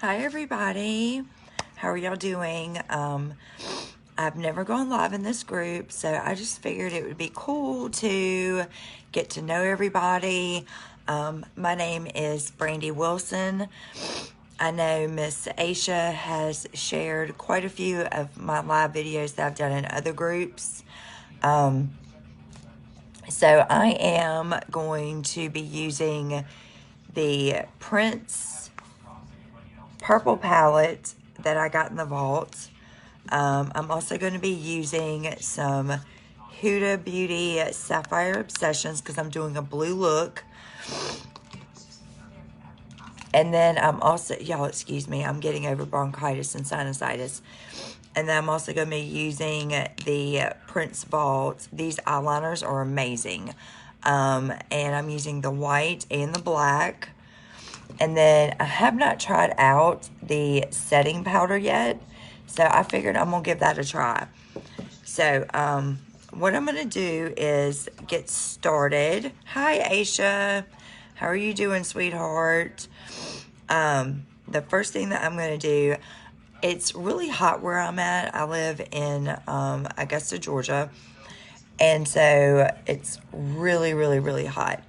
Hi everybody, how are y'all doing? I've never gone live in this group, so I just figured it would be cool to get to know everybody. My name is Brandy Wilson. I know Miss Aisha has shared quite a few of my live videos that I've done in other groups. So I am going to be using the Prince purple palette that I got in the vault. I'm also going to be using some Huda Beauty Sapphire Obsessions because I'm doing a blue look. And then I'm also, y'all excuse me, I'm getting over bronchitis and sinusitis. And then I'm also going to be using the Prince Vault. These eyeliners are amazing. And I'm using the white and the black. And then I have not tried out the setting powder yet. So I figured I'm going to give that a try. So what I'm going to do is get started. Hi, Aisha. How are you doing, sweetheart? The first thing that I'm going to do, it's really hot where I'm at. I live in Augusta, Georgia. And so it's really, really, really hot.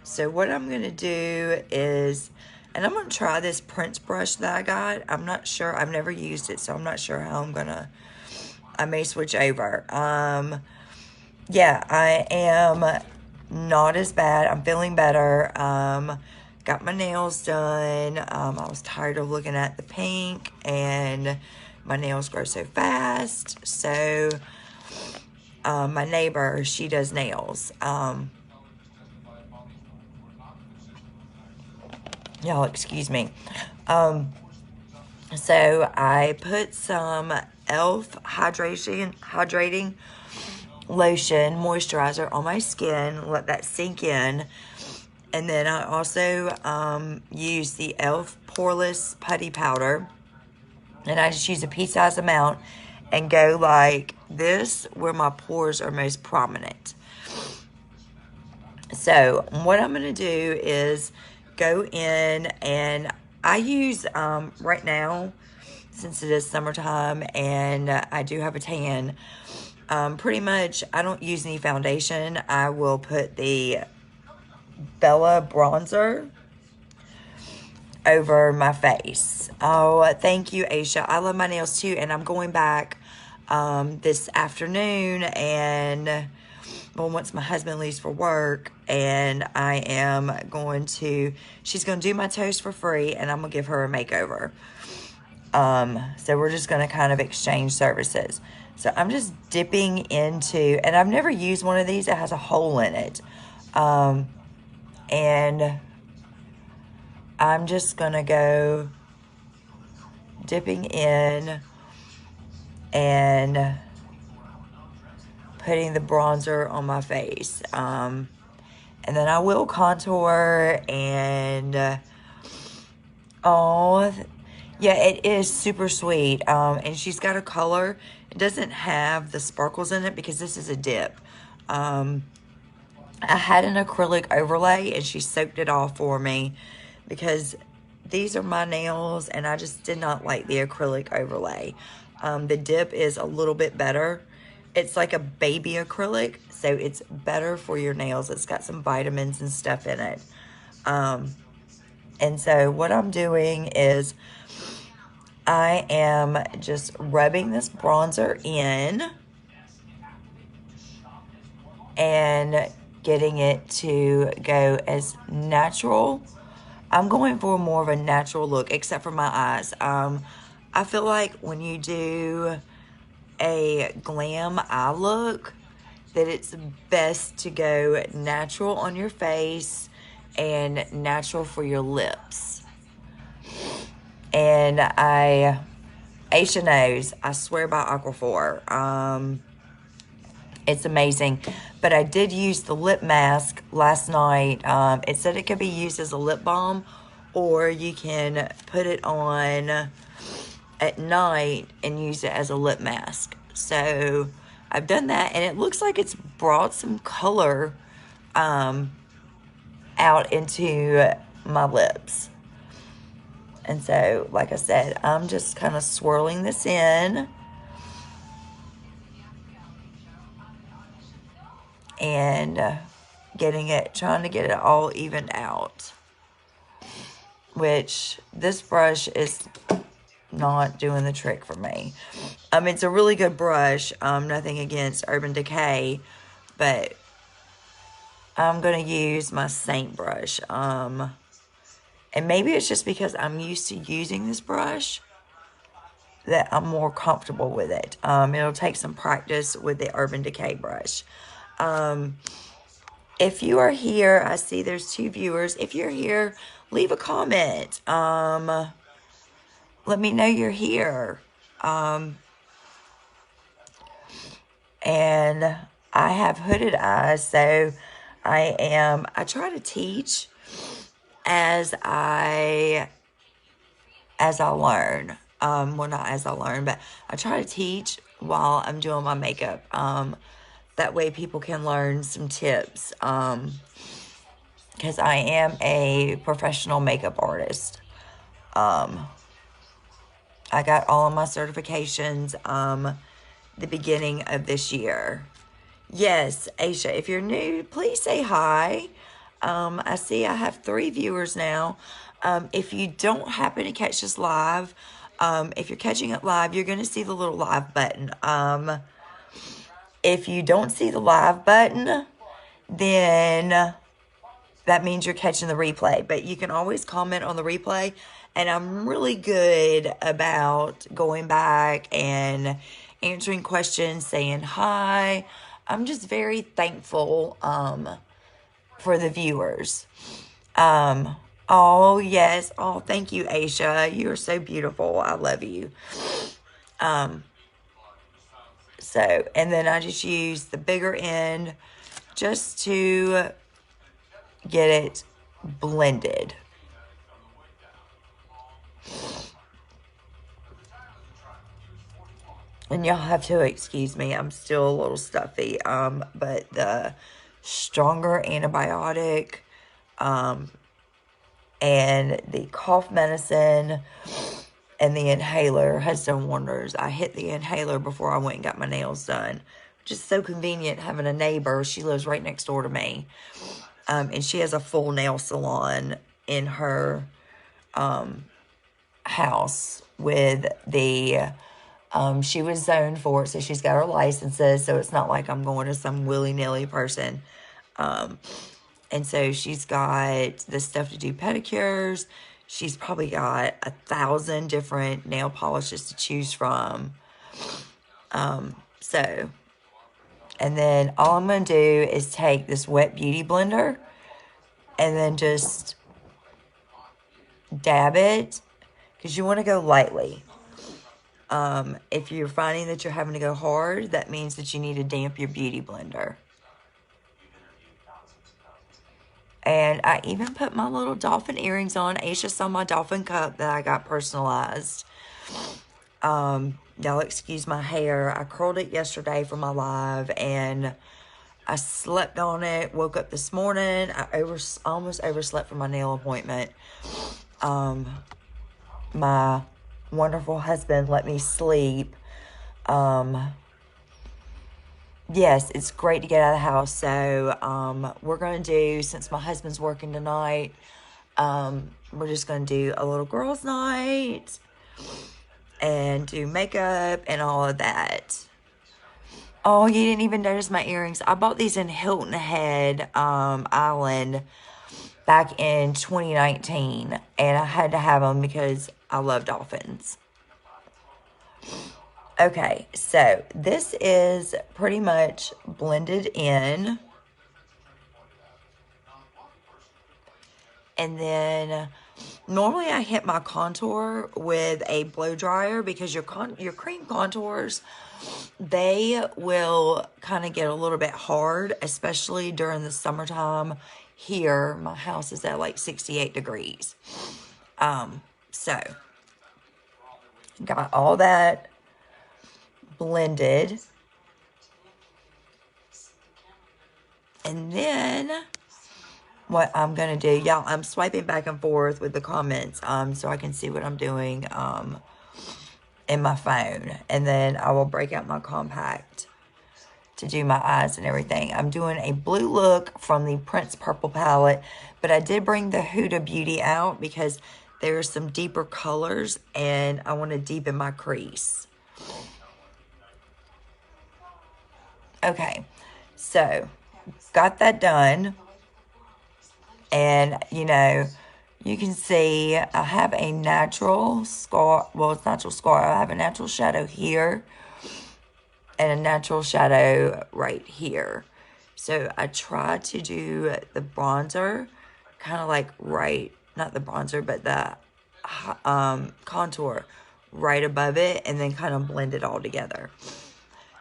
So what I'm going to do is, and I'm going to try this Prince brush that I got. I'm not sure. I've never used it, so I'm not sure how I'm going to, I may switch over. Yeah, I am not as bad. I'm feeling better. Got my nails done. I was tired of looking at the pink, and my nails grow so fast. So my neighbor, she does nails. Y'all excuse me. So I put some e.l.f. hydrating lotion moisturizer on my skin, let that sink in. And then I also use the e.l.f. poreless putty powder, and I just use a pea-sized amount and go like this where my pores are most prominent. So what I'm going to do is go in, and I use right now, since it is summertime and I do have a tan, pretty much I don't use any foundation. I will put the Bella bronzer over my face. Oh, thank you, Aisha. I love my nails too, and I'm going back this afternoon, and well, once my husband leaves for work, and I am going to, she's going to do my toes for free, and I'm going to give her a makeover. So we're just going to kind of exchange services. So I'm just dipping into, and I've never used one of these that has a hole in it. And I'm just going to go dipping in and putting the bronzer on my face. And then I will contour, and oh, yeah, it is super sweet. And she's got a color. It doesn't have the sparkles in it because this is a dip. I had an acrylic overlay, and she soaked it off for me because these are my nails, and I just did not like the acrylic overlay. The dip is a little bit better. It's like a baby acrylic, so it's better for your nails. It's got some vitamins and stuff in it. And so what I'm doing is I am just rubbing this bronzer in and getting it to go as natural. I'm going for more of a natural look, except for my eyes. I feel like when you do a glam eye look, that it's best to go natural on your face and natural for your lips. And Aisha knows, I swear by Aquaphor. It's amazing. But I did use the lip mask last night. It said it could be used as a lip balm, or you can put it on at night and use it as a lip mask. So I've done that, and it looks like it's brought some color out into my lips. And so, like I said, I'm just kind of swirling this in. And trying to get it all evened out. Which, this brush is not doing the trick for me. It's a really good brush. Nothing against Urban Decay, but I'm going to use my Seint brush. And maybe it's just because I'm used to using this brush that I'm more comfortable with it. It'll take some practice with the Urban Decay brush. If you are here, I see there's 2 viewers. If you're here, leave a comment. Let me know you're here. And I have hooded eyes, so I try to teach as I learn. Well, not as I learn, but I try to teach while I'm doing my makeup. That way people can learn some tips. Because I am a professional makeup artist. I got all of my certifications the beginning of this year. Yes, Aisha, if you're new, please say hi. I see I have 3 viewers now. If you don't happen to catch this live, if you're catching it live, you're going to see the little live button. If you don't see the live button, then that means you're catching the replay. But you can always comment on the replay. And I'm really good about going back and answering questions, saying hi. I'm just very thankful for the viewers. Oh, yes. Oh, thank you, Aisha. You are so beautiful. I love you. So, and then I just use the bigger end just to get it blended. And y'all have to excuse me, I'm still a little stuffy. But the stronger antibiotic, and the cough medicine and the inhaler has done wonders. I hit the inhaler before I went and got my nails done. Just so convenient having a neighbor. She lives right next door to me. And she has a full nail salon in her house with the... she was zoned for it, so she's got her licenses, so it's not like I'm going to some willy-nilly person. And so she's got the stuff to do pedicures. She's probably got 1,000 different nail polishes to choose from. So, and then all I'm going to do is take this wet beauty blender and then just dab it, because you want to go lightly. If you're finding that you're having to go hard, that means that you need to damp your beauty blender. And I even put my little dolphin earrings on. Aisha saw my dolphin cup that I got personalized. Y'all excuse my hair. I curled it yesterday for my live, and I slept on it. Woke up this morning. I almost overslept for my nail appointment. My wonderful husband let me sleep. Yes, it's great to get out of the house. So, we're going to do, since my husband's working tonight, we're just going to do a little girls' night and do makeup and all of that. Oh, you didn't even notice my earrings. I bought these in Hilton Head Island back in 2019, and I had to have them because I love dolphins. Okay, so this is pretty much blended in. And then normally I hit my contour with a blow dryer, because your cream contours, they will kind of get a little bit hard, especially during the summertime. Here, my house is at like 68 degrees. So got all that blended. And then what I'm going to do. Y'all, I'm swiping back and forth with the comments so I can see what I'm doing in my phone. And then I will break out my compact to do my eyes and everything. I'm doing a blue look from the Prince Purple palette, but I did bring the Huda Beauty out because there's some deeper colors and I want to deepen my crease. Okay, so got that done. And, you know, you can see I have a natural scar. Well, it's natural scar. I have a natural shadow here and a natural shadow right here. So I try to do the bronzer kind of like right, not the bronzer, but the contour right above it and then kind of blend it all together.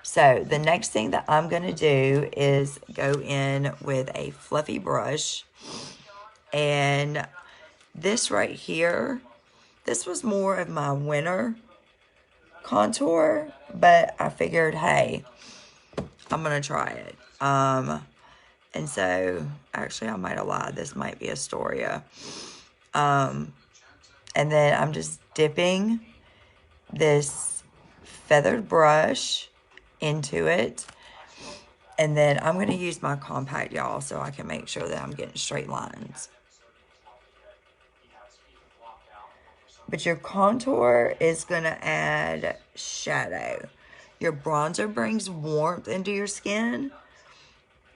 So the next thing that I'm going to do is go in with a fluffy brush. And this right here, this was more of my winter contour, but I figured, hey, I'm going to try it. And so, actually, I might have lied. This might be Astoria. And then I'm just dipping this feathered brush into it. And then I'm going to use my compact, y'all, so I can make sure that I'm getting straight lines. But your contour is going to add shadow. Your bronzer brings warmth into your skin.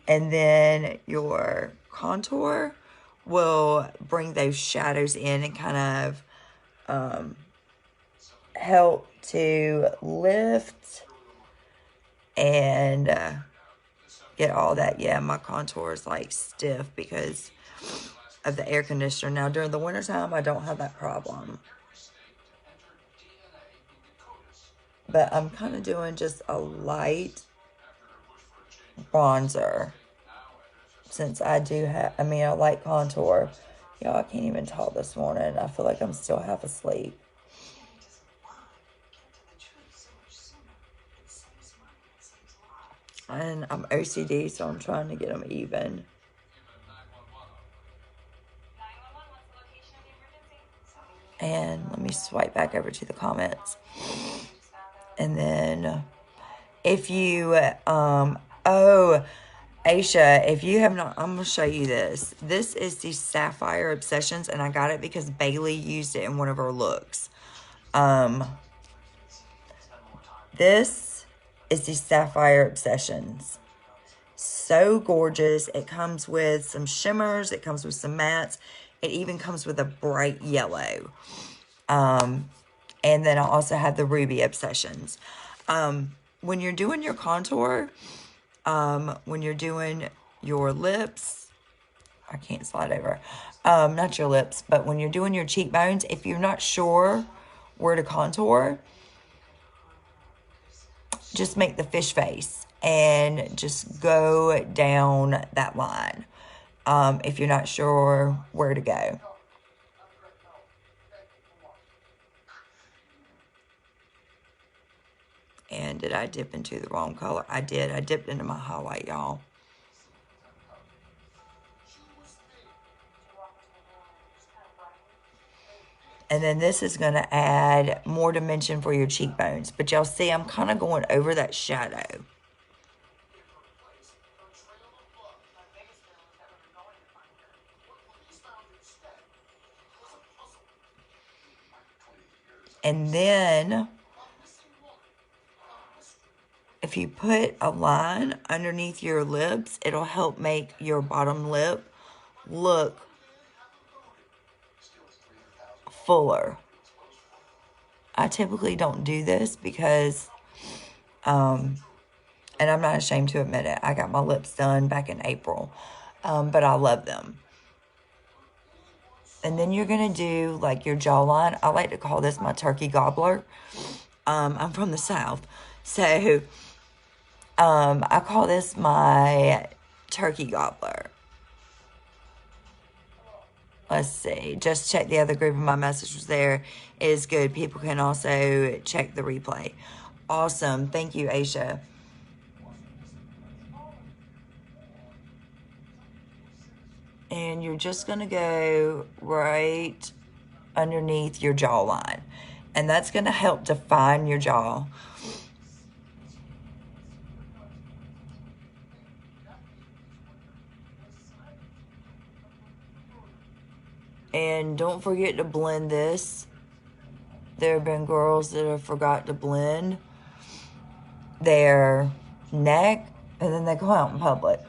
And then your contour will bring those shadows in and kind of help to lift and get all that. Yeah, my contour is like stiff because of the air conditioner. Now, during the wintertime, I don't have that problem. But I'm kind of doing just a light bronzer. Since I do have, I mean, a light contour. Y'all, I can't even talk this morning. I feel like I'm still half asleep. And I'm OCD, so I'm trying to get them even. And let me swipe back over to the comments. And then if you, oh, Aisha, if you have not, I'm going to show you this. This is the Sapphire Obsessions, and I got it because Bailey used it in one of her looks. This is the Sapphire Obsessions. So gorgeous. It comes with some shimmers. It comes with some mattes. It even comes with a bright yellow. And then I also have the Ruby Obsessions. When you're doing your contour, when you're doing your lips, I can't slide over, not your lips, but when you're doing your cheekbones, if you're not sure where to contour, just make the fish face and just go down that line if you're not sure where to go. And did I dip into the wrong color? I did. I dipped into my highlight, y'all. And then this is going to add more dimension for your cheekbones. But y'all see, I'm kind of going over that shadow. And then if you put a line underneath your lips, it'll help make your bottom lip look fuller. I typically don't do this because, and I'm not ashamed to admit it, I got my lips done back in April, but I love them. And then you're going to do like your jawline. I like to call this my turkey gobbler. I'm from the South, so I call this my turkey gobbler. Let's see. Just check the other group of my messages there. It is good. People can also check the replay. Awesome. Thank you, Aisha. And you're just going to go right underneath your jawline. And that's going to help define your jaw. And don't forget to blend this. There have been girls that have forgot to blend their neck, and then they go out in public.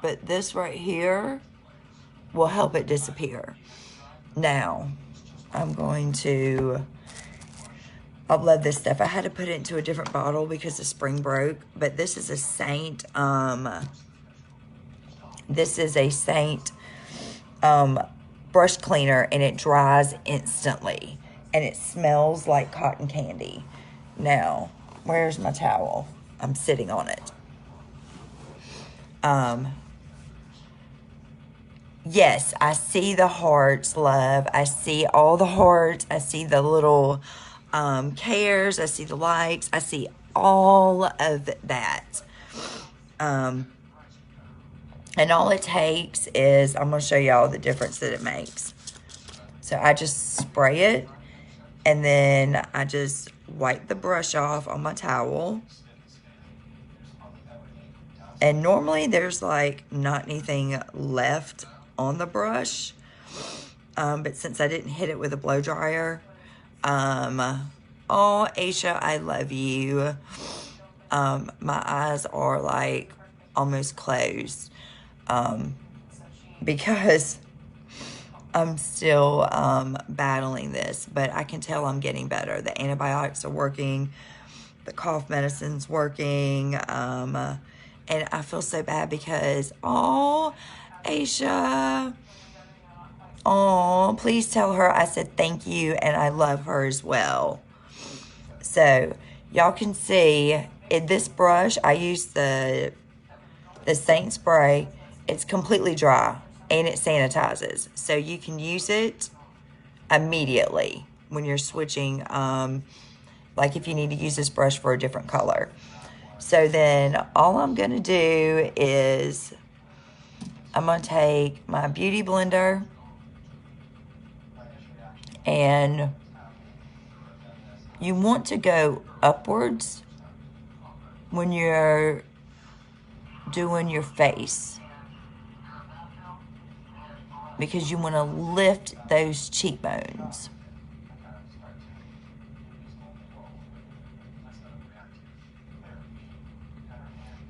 But this right here will help it disappear. Now, I'm going to, I'll blend this stuff. I had to put it into a different bottle because the spring broke, but this is a Seint, brush cleaner, and it dries instantly, and it smells like cotton candy. Now, where's my towel? I'm sitting on it. Yes, I see the hearts, love. I see all the hearts. I see the little cares. I see the likes. I see all of that. And all it takes is, I'm going to show y'all the difference that it makes. So I just spray it, and then I just wipe the brush off on my towel. And normally there's like not anything left on the brush. But since I didn't hit it with a blow dryer, oh, Aisha, I love you. My eyes are like almost closed. Because I'm still battling this, but I can tell I'm getting better. The antibiotics are working, the cough medicine's working, and I feel so bad because, oh, Aisha, oh, please tell her I said thank you and I love her as well. So y'all can see in this brush, I use the Seint spray. It's completely dry and it sanitizes. So you can use it immediately when you're switching, like if you need to use this brush for a different color. So then all I'm going to do is I'm going to take my beauty blender and you want to go upwards when you're doing your face, because you want to lift those cheekbones.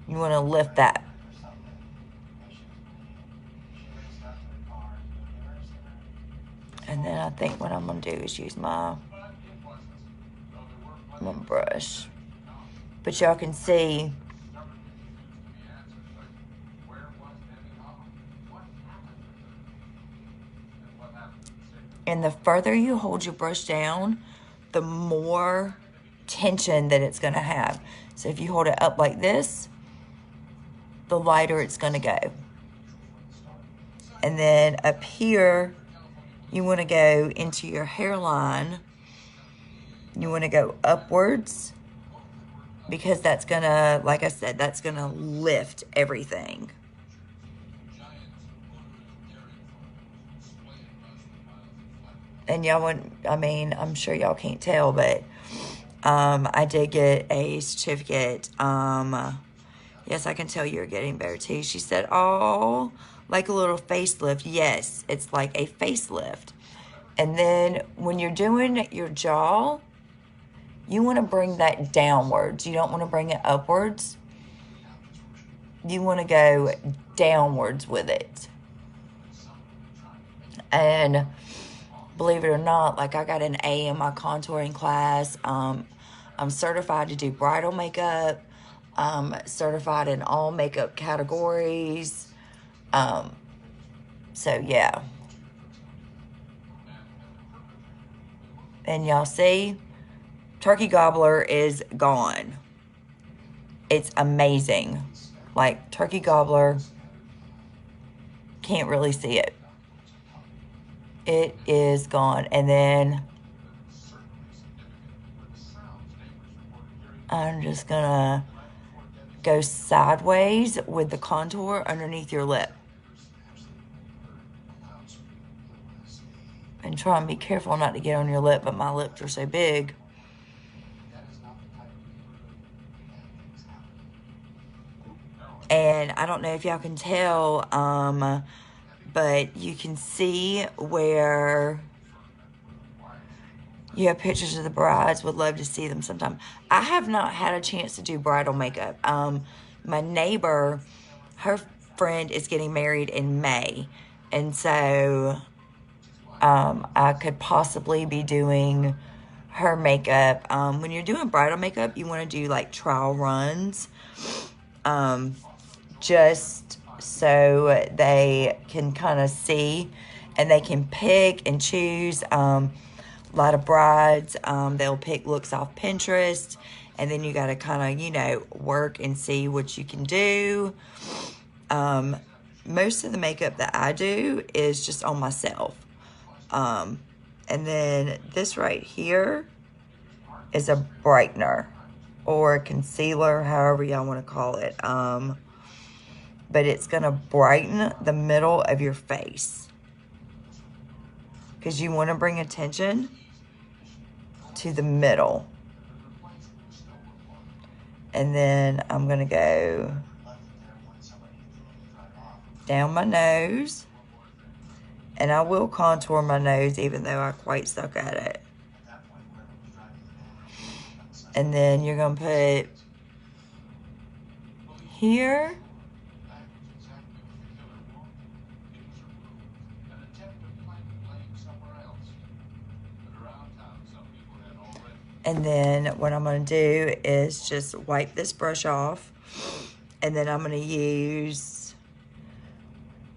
You want to lift that. And then I think what I'm going to do is use my brush. But y'all can see and the further you hold your brush down, the more tension that it's going to have. So if you hold it up like this, the lighter it's going to go. And then up here, you want to go into your hairline. You want to go upwards because that's going to, like I said, that's going to lift everything. And y'all wouldn't, I mean, I'm sure y'all can't tell, but I did get a certificate. Yes, I can tell you're getting better too. She said, oh, like a little facelift. Yes, it's like a facelift. And then when you're doing your jaw, you want to bring that downwards. You don't want to bring it upwards. You want to go downwards with it. And believe it or not, like I got an A in my contouring class. I'm certified to do bridal makeup. I'm certified in all makeup categories. So yeah. And y'all see, Turkey Gobbler is gone. It's amazing. Like Turkey Gobbler, can't really see it. It is gone. And then I'm just gonna go sideways with the contour underneath your lip. And try and be careful not to get on your lip, but my lips are so big. And I don't know if y'all can tell, but you can see where you have pictures of the brides. Would love to see them sometime. I have not had a chance to do bridal makeup. My neighbor, her friend is getting married in May. And so I could possibly be doing her makeup. When you're doing bridal makeup, you want to do like trial runs. Just so they can kind of see and they can pick and choose. A lot of brides, they'll pick looks off Pinterest, and then you got to kind of, you know, work and see what you can do. Most of the makeup that I do is just on myself. And then this right here is a brightener or a concealer, however y'all want to call it. But it's going to brighten the middle of your face, because you want to bring attention to the middle. And then I'm going to go down my nose. And I will contour my nose, even though I quite suck at it. And then you're going to put here. And then what I'm going to do is just wipe this brush off. And then I'm going to use,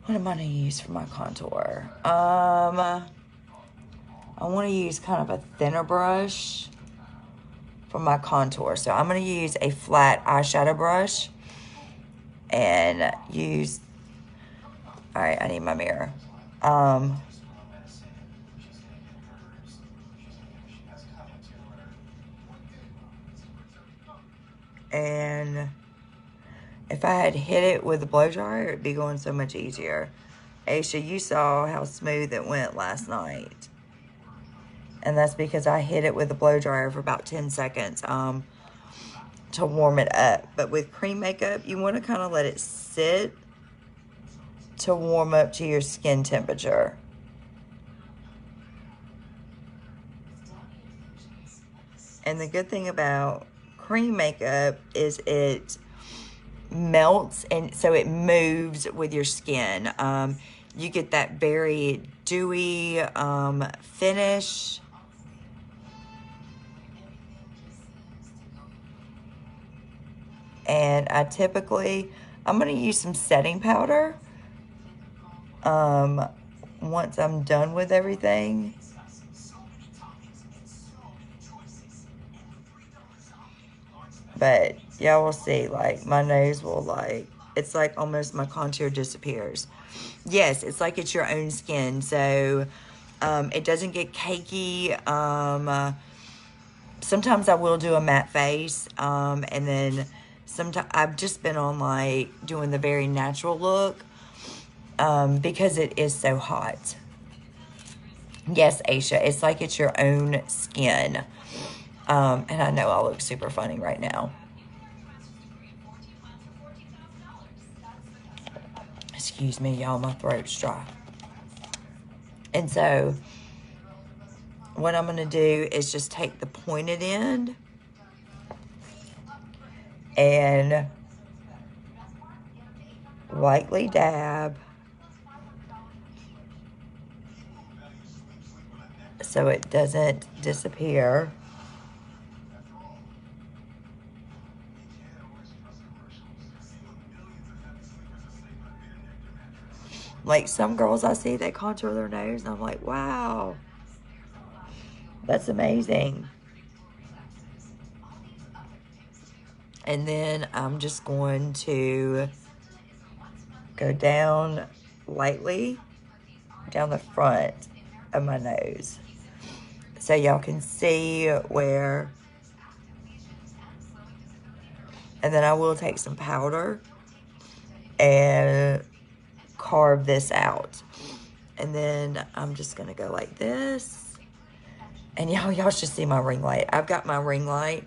what am I going to use for my contour? I want to use kind of a thinner brush for my contour. So I'm going to use a flat eyeshadow brush and use, all right, I need my mirror. And if I had hit it with a blow dryer, it'd be going so much easier. Aisha, you saw how smooth it went last night. And that's because I hit it with a blow dryer for about 10 seconds to warm it up. But with cream makeup, you want to kind of let it sit to warm up to your skin temperature. And the good thing about cream makeup is it melts, and so it moves with your skin. You get that very dewy finish. And I'm going to use some setting powder once I'm done with everything. But y'all will see, like, my nose will, like, it's like almost my contour disappears. Yes, it's like it's your own skin. So it doesn't get cakey. Sometimes I will do a matte face. And then sometimes I've just been on, like, doing the very natural look because it is so hot. Yes, Aisha, it's like it's your own skin. And I know I look super funny right now. Excuse me, y'all, my throat's dry. And so what I'm going to do is just take the pointed end and lightly dab so it doesn't disappear. Like some girls I see, they contour their nose, and I'm like, wow, that's amazing. And then I'm just going to go down lightly down the front of my nose, so y'all can see where And then I will take some powder and carve this out. And then I'm just going to go like this. And y'all should see my ring light. I've got my ring light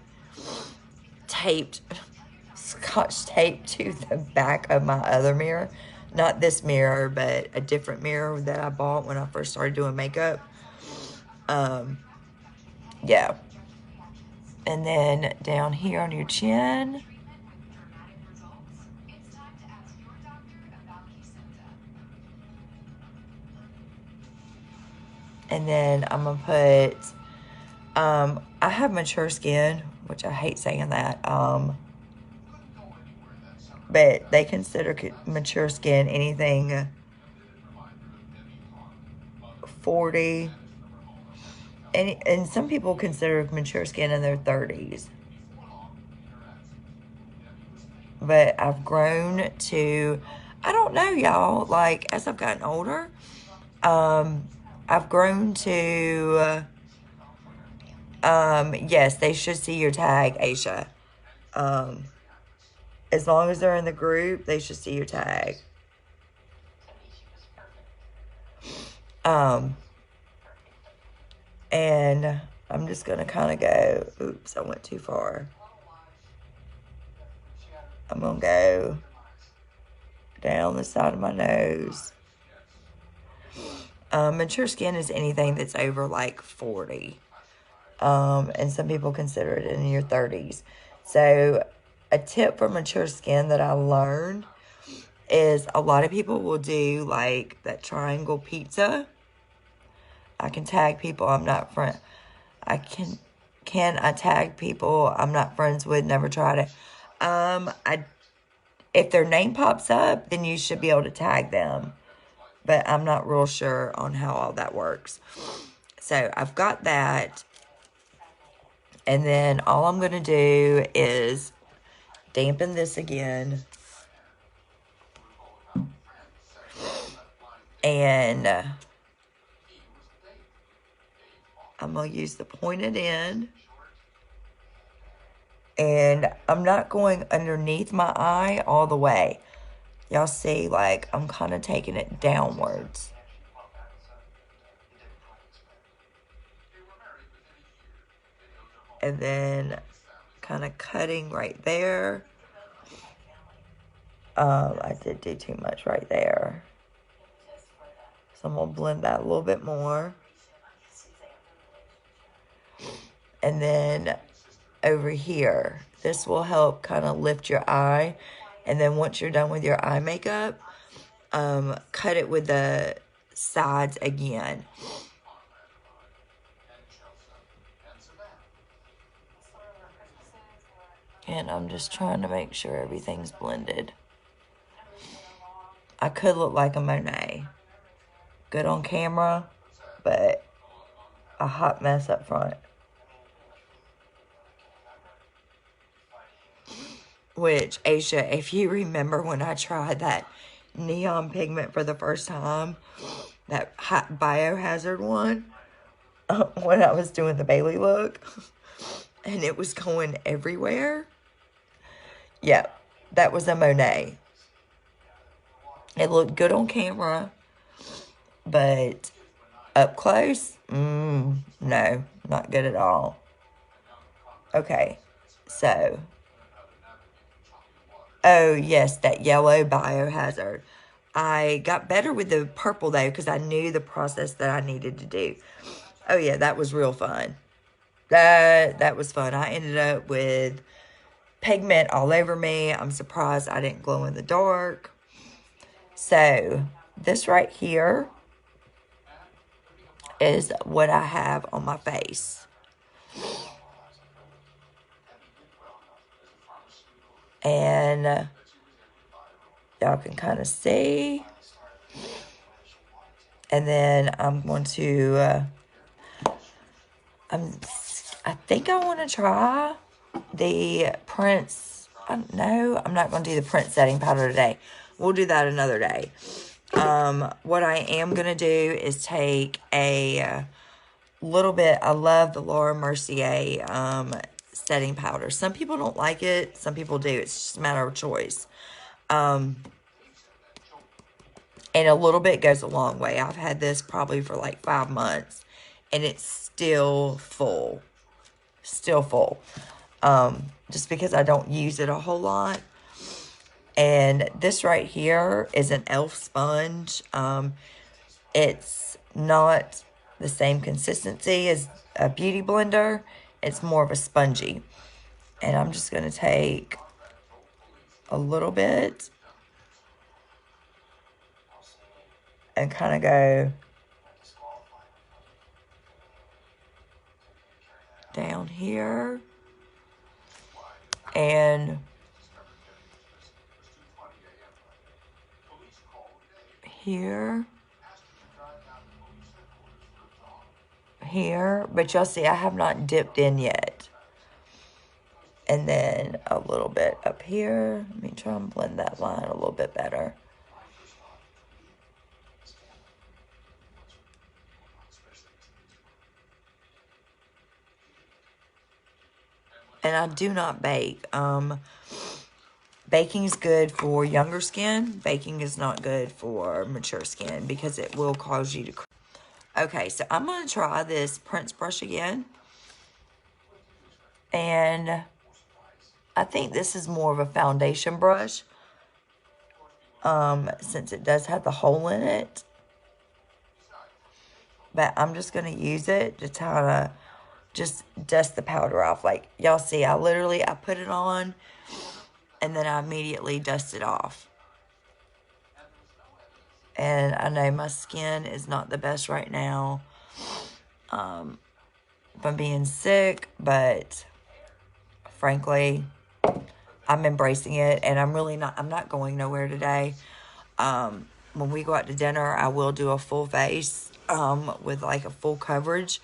taped, scotch taped to the back of my other mirror. Not this mirror, but a different mirror that I bought when I first started doing makeup. Yeah. And then down here on your chin. And then I'm going to put, I have mature skin, which I hate saying that. But they consider mature skin anything 40. And some people consider mature skin in their 30s. But I've grown to, I don't know, y'all. Like, as I've gotten older, I've grown to, yes, they should see your tag, Aisha. As long as they're in the group, they should see your tag. And I'm just going to kind of go, oops, I went too far. I'm going to go down the side of my nose. Mature skin is anything that's over like 40. And some people consider it in your 30s. So a tip for mature skin that I learned is a lot of people will do like that triangle pizza. I can tag people I'm not friend. I can I tag people I'm not friends with, never tried it. If their name pops up, then you should be able to tag them. But I'm not real sure on how all that works. So I've got that. And then all I'm going to do is dampen this again. And I'm going to use the pointed end. And I'm not going underneath my eye all the way. Y'all see, like, I'm kind of taking it downwards. And then kind of cutting right there. I did do too much right there. So I'm going to blend that a little bit more. And then over here, this will help kind of lift your eye. And then once you're done with your eye makeup, cut it with the sides again. And I'm just trying to make sure everything's blended. I could look like a Monet. Good on camera, but a hot mess up front. Which, Aisha, if you remember when I tried that neon pigment for the first time, that hot biohazard one, when I was doing the Bailey look, and it was going everywhere. Yeah, that was a Monet. It looked good on camera, but up close, no, not good at all. Okay, so, oh yes, that yellow biohazard. I got better with the purple though, because I knew the process that I needed to do. Oh yeah, that was real fun. That was fun. I ended up with pigment all over me. I'm surprised I didn't glow in the dark. So, this right here is what I have on my face. And y'all can kind of see. And then I'm going to, I think I want to try the Prince. No, I'm not going to do the Prince setting powder today. We'll do that another day. What I am going to do is take a little bit. I love the Laura Mercier setting powder. Some people don't like it. Some people do. It's just a matter of choice. And a little bit goes a long way. I've had this probably for like 5 months. And it's still full. Still full. Just because I don't use it a whole lot. And this right here is an e.l.f. sponge. It's not the same consistency as a beauty blender. It's more of a spongy. And I'm just going to take a little bit and kind of go down here and here, but y'all see I have not dipped in yet. And then a little bit up here. Let me try and blend that line a little bit better. And I do not bake. Baking is good for younger skin. Baking is not good for mature skin because it will cause you to... Okay, so I'm going to try this Prince brush again. And I think this is more of a foundation brush. Since it does have the hole in it. But I'm just going to use it to kind of just dust the powder off. Like, y'all see, I put it on. And then I immediately dust it off. And I know my skin is not the best right now. From being sick. But frankly, I'm embracing it. And I'm not going nowhere today. When we go out to dinner, I will do a full face. With like a full coverage.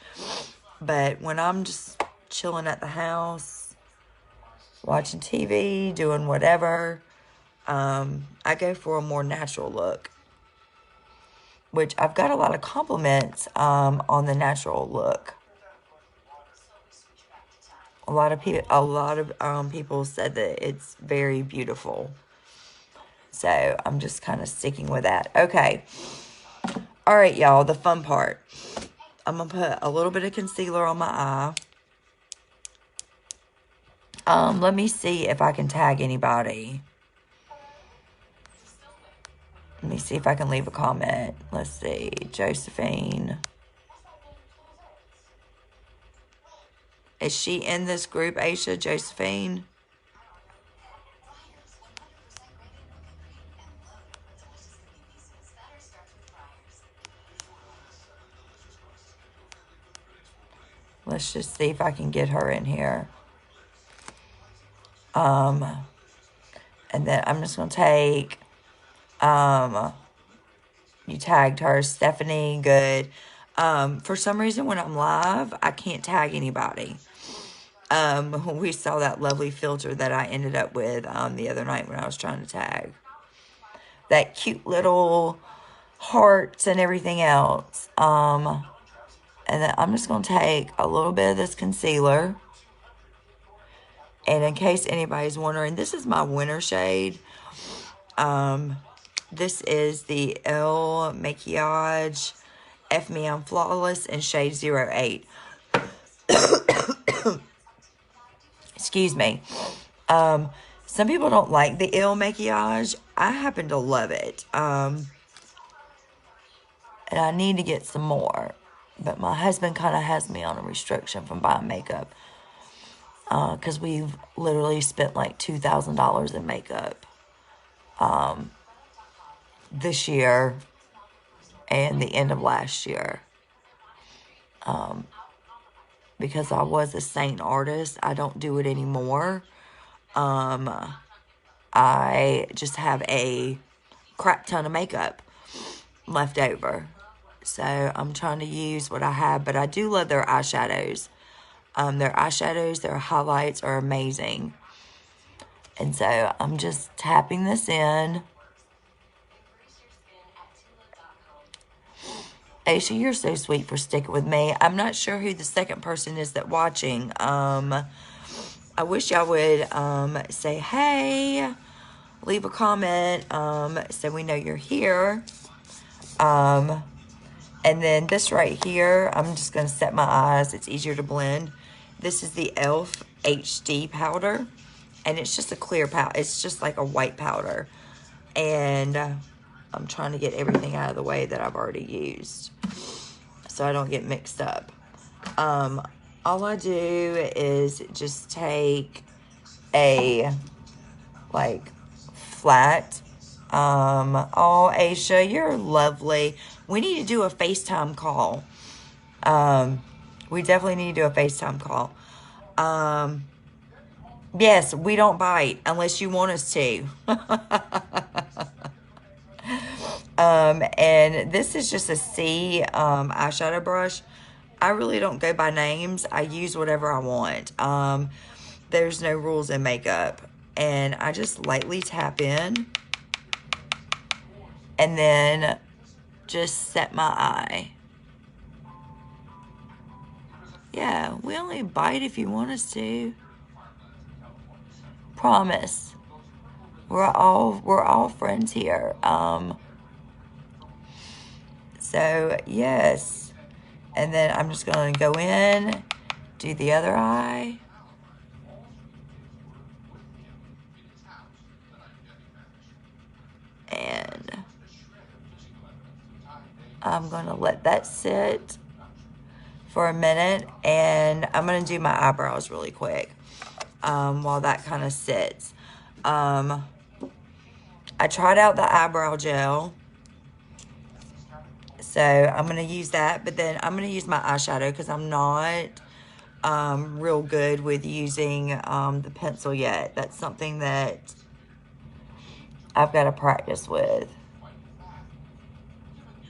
But when I'm just chilling at the house, watching TV, doing whatever, I go for a more natural look. Which I've got a lot of compliments on the natural look. A lot of people said that it's very beautiful. So I'm just kind of sticking with that. Okay. All right, y'all, the fun part. I'm going to put a little bit of concealer on my eye. Let me see if I can tag anybody. Let me see if I can leave a comment. Let's see. Josephine. Is she in this group, Aisha? Josephine? Let's just see if I can get her in here. And then I'm just going to take, you tagged her, Stephanie, good. For some reason, when I'm live, I can't tag anybody. We saw that lovely filter that I ended up with, the other night when I was trying to tag. That cute little hearts and everything else. And then I'm just going to take a little bit of this concealer. And in case anybody's wondering, this is my winter shade. This is the Elle Maquillage F Me I'm Flawless in shade 08. Excuse me. Some people don't like the Elle Maquillage. I happen to love it. And I need to get some more. But my husband kind of has me on a restriction from buying makeup. Because we've literally spent like $2,000 in makeup. This year. And the end of last year. Because I was a Seint artist. I don't do it anymore. I just have a crap ton of makeup left over. So I'm trying to use what I have. But I do love their eyeshadows. Their eyeshadows, their highlights are amazing. And so I'm just tapping this in. Aisha, you're so sweet for sticking with me. I'm not sure who the second person is that's watching. I wish y'all would say hey, leave a comment so we know you're here. And then this right here, I'm just going to set my eyes. It's easier to blend. This is the e.l.f. HD powder. And it's just a clear powder. It's just like a white powder. And I'm trying to get everything out of the way that I've already used, so I don't get mixed up. All I do is just take a, like, flat. Oh, Aisha, you're lovely. We need to do a FaceTime call. We definitely need to do a FaceTime call. Yes, we don't bite unless you want us to. And this is just a C eyeshadow brush. I really don't go by names. I use whatever I want. There's no rules in makeup. And I just lightly tap in. And then just set my eye. Yeah, we only bite if you want us to. Promise. We're all friends here. So yes. And then I'm just gonna go in, do the other eye. And I'm gonna let that sit for a minute, and I'm gonna do my eyebrows really quick while that kind of sits. I tried out the eyebrow gel, so I'm gonna use that, but then I'm gonna use my eyeshadow because I'm not real good with using the pencil yet. That's something that I've got to practice with.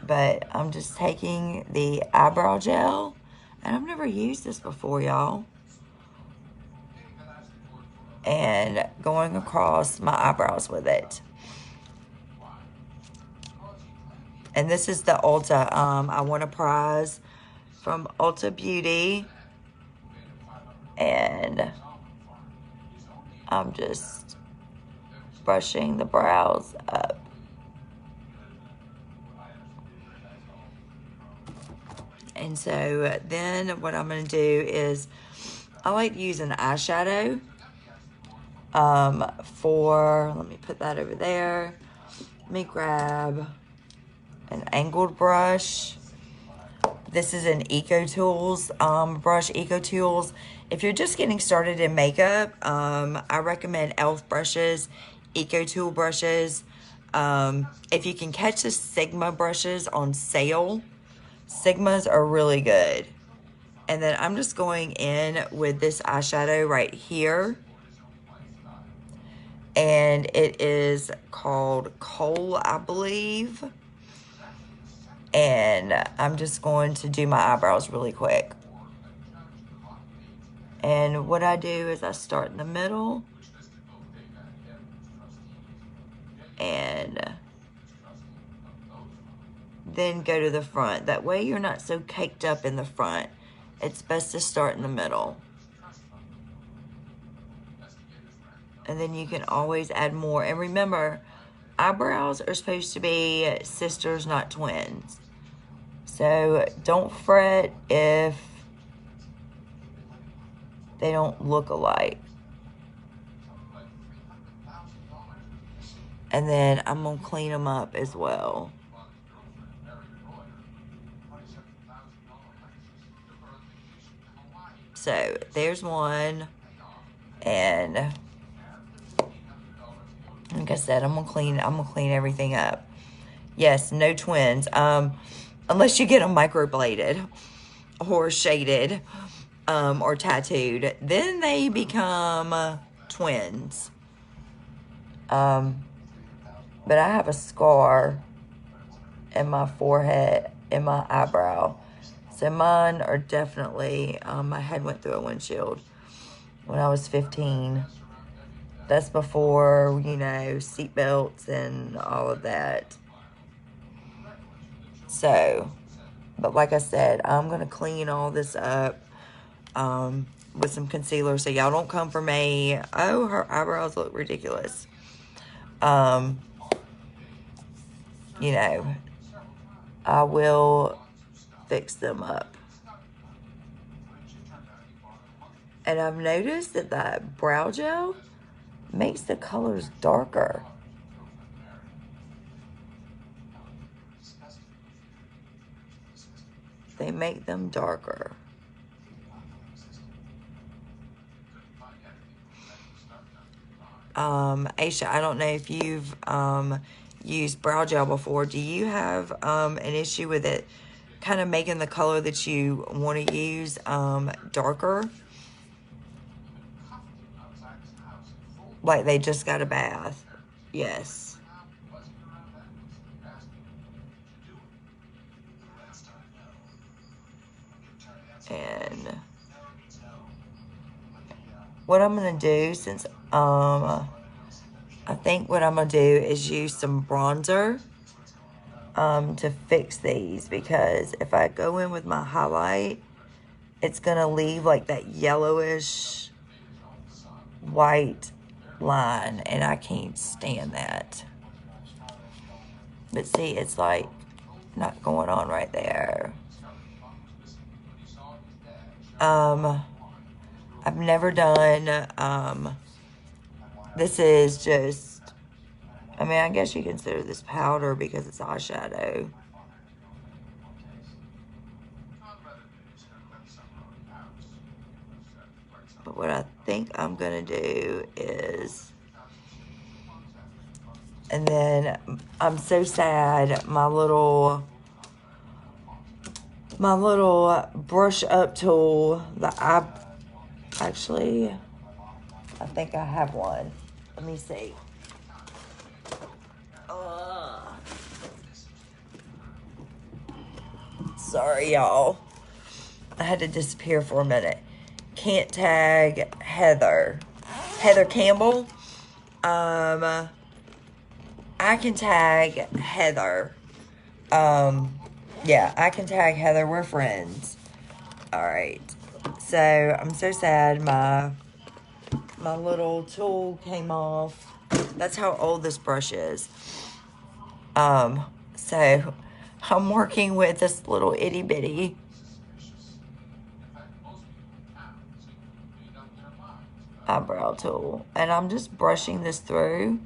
But I'm just taking the eyebrow gel, and I've never used this before, y'all, and going across my eyebrows with it. And this is the Ulta. I won a prize from Ulta Beauty, and I'm just brushing the brows up. And so then what I'm going to do is I like to use an eyeshadow let me put that over there. Let me grab an angled brush. This is an Eco Tools brush, Eco Tools. If you're just getting started in makeup, I recommend e.l.f. brushes, Eco Tool brushes. If you can catch the Sigma brushes on sale, Sigmas are really good. And then I'm just going in with this eyeshadow right here. And it is called Coal, I believe. And I'm just going to do my eyebrows really quick. And what I do is I start in the middle. And then go to the front. That way you're not so caked up in the front. It's best to start in the middle. And then you can always add more. And remember, eyebrows are supposed to be sisters, not twins. So don't fret if they don't look alike. And then I'm going to clean them up as well. So there's one. And like I said, I'm gonna clean everything up. Yes, no twins. Unless you get them microbladed or shaded or tattooed, then they become twins. But I have a scar in my forehead, in my eyebrow. So mine are definitely, my head went through a windshield when I was 15. That's before, you know, seatbelts and all of that. So, but like I said, I'm going to clean all this up. with some concealer, so y'all don't come for me. Oh, her eyebrows look ridiculous. You know, I will fix them up. And I've noticed that that brow gel makes the colors darker. They make them darker. Aisha, I don't know if you've used brow gel before. Do you have an issue with it kind of making the color that you want to use darker? Like they just got a bath. Yes. And what I'm going to do, since I think what I'm going to do is use some bronzer to fix these, because if I go in with my highlight, it's going to leave like that yellowish white line, and I can't stand that. But see, it's like not going on right there. I've never done, this is just, I mean, I guess you consider this powder because it's eyeshadow. But what I think I'm going to do is, and then I'm so sad, my little brush up tool that actually, I think I have one. Let me see. Sorry, y'all. I had to disappear for a minute. Can't tag Heather Campbell. I can tag Heather. Yeah, I can tag Heather. We're friends. All right. So I'm so sad. My little tool came off. That's how old this brush is. So I'm working with this little itty bitty eyebrow tool, and I'm just brushing this through.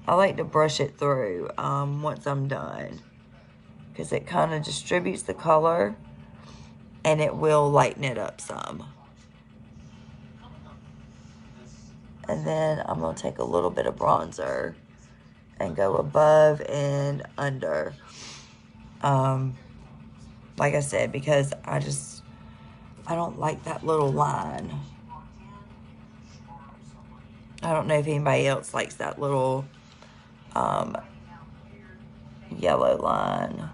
I like to brush it through once I'm done, because it kind of distributes the color and it will lighten it up some. And then I'm going to take a little bit of bronzer and go above and under. Like I said, because I don't like that little line. I don't know if anybody else likes that little yellow line.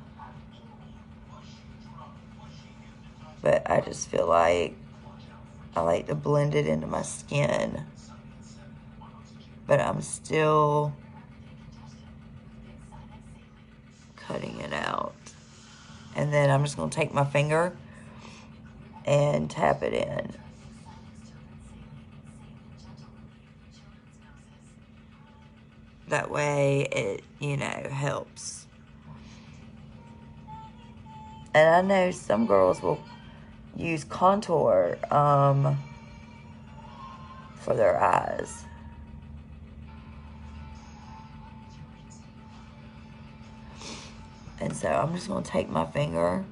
But I just feel like I like to blend it into my skin. But I'm still cutting it out. And then I'm just going to take my finger and tap it in. That way it, you know, helps. And I know some girls will use contour for their eyes. And so I'm just going to take my finger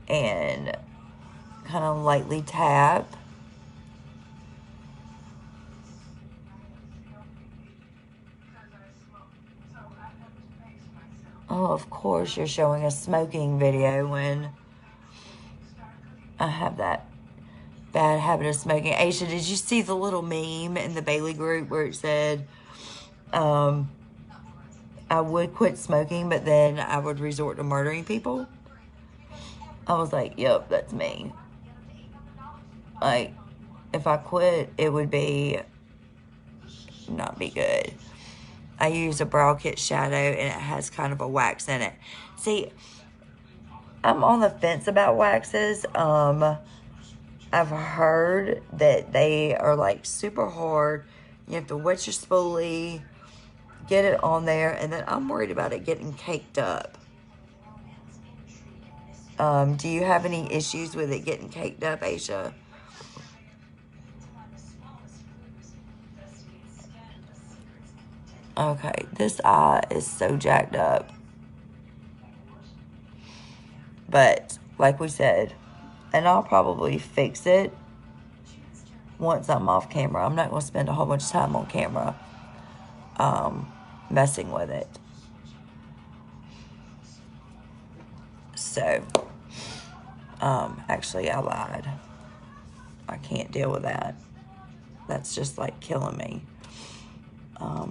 and kind of lightly tap. Oh, of course you're showing a smoking video when I have that bad habit of smoking. Aisha, did you see the little meme in the Bailey group where it said, I would quit smoking, but then I would resort to murdering people? I was like, yep, that's me. Like, if I quit, it would not be good. I use a Brow Kit shadow, and it has kind of a wax in it. See, I'm on the fence about waxes. I've heard that they are like super hard. You have to wet your spoolie, get it on there, and then I'm worried about it getting caked up. Do you have any issues with it getting caked up, Aisha? Okay, this eye is so jacked up. But, like we said, and I'll probably fix it once I'm off camera. I'm not going to spend a whole bunch of time on camera messing with it. So, actually, I lied. I can't deal with that. That's just like killing me.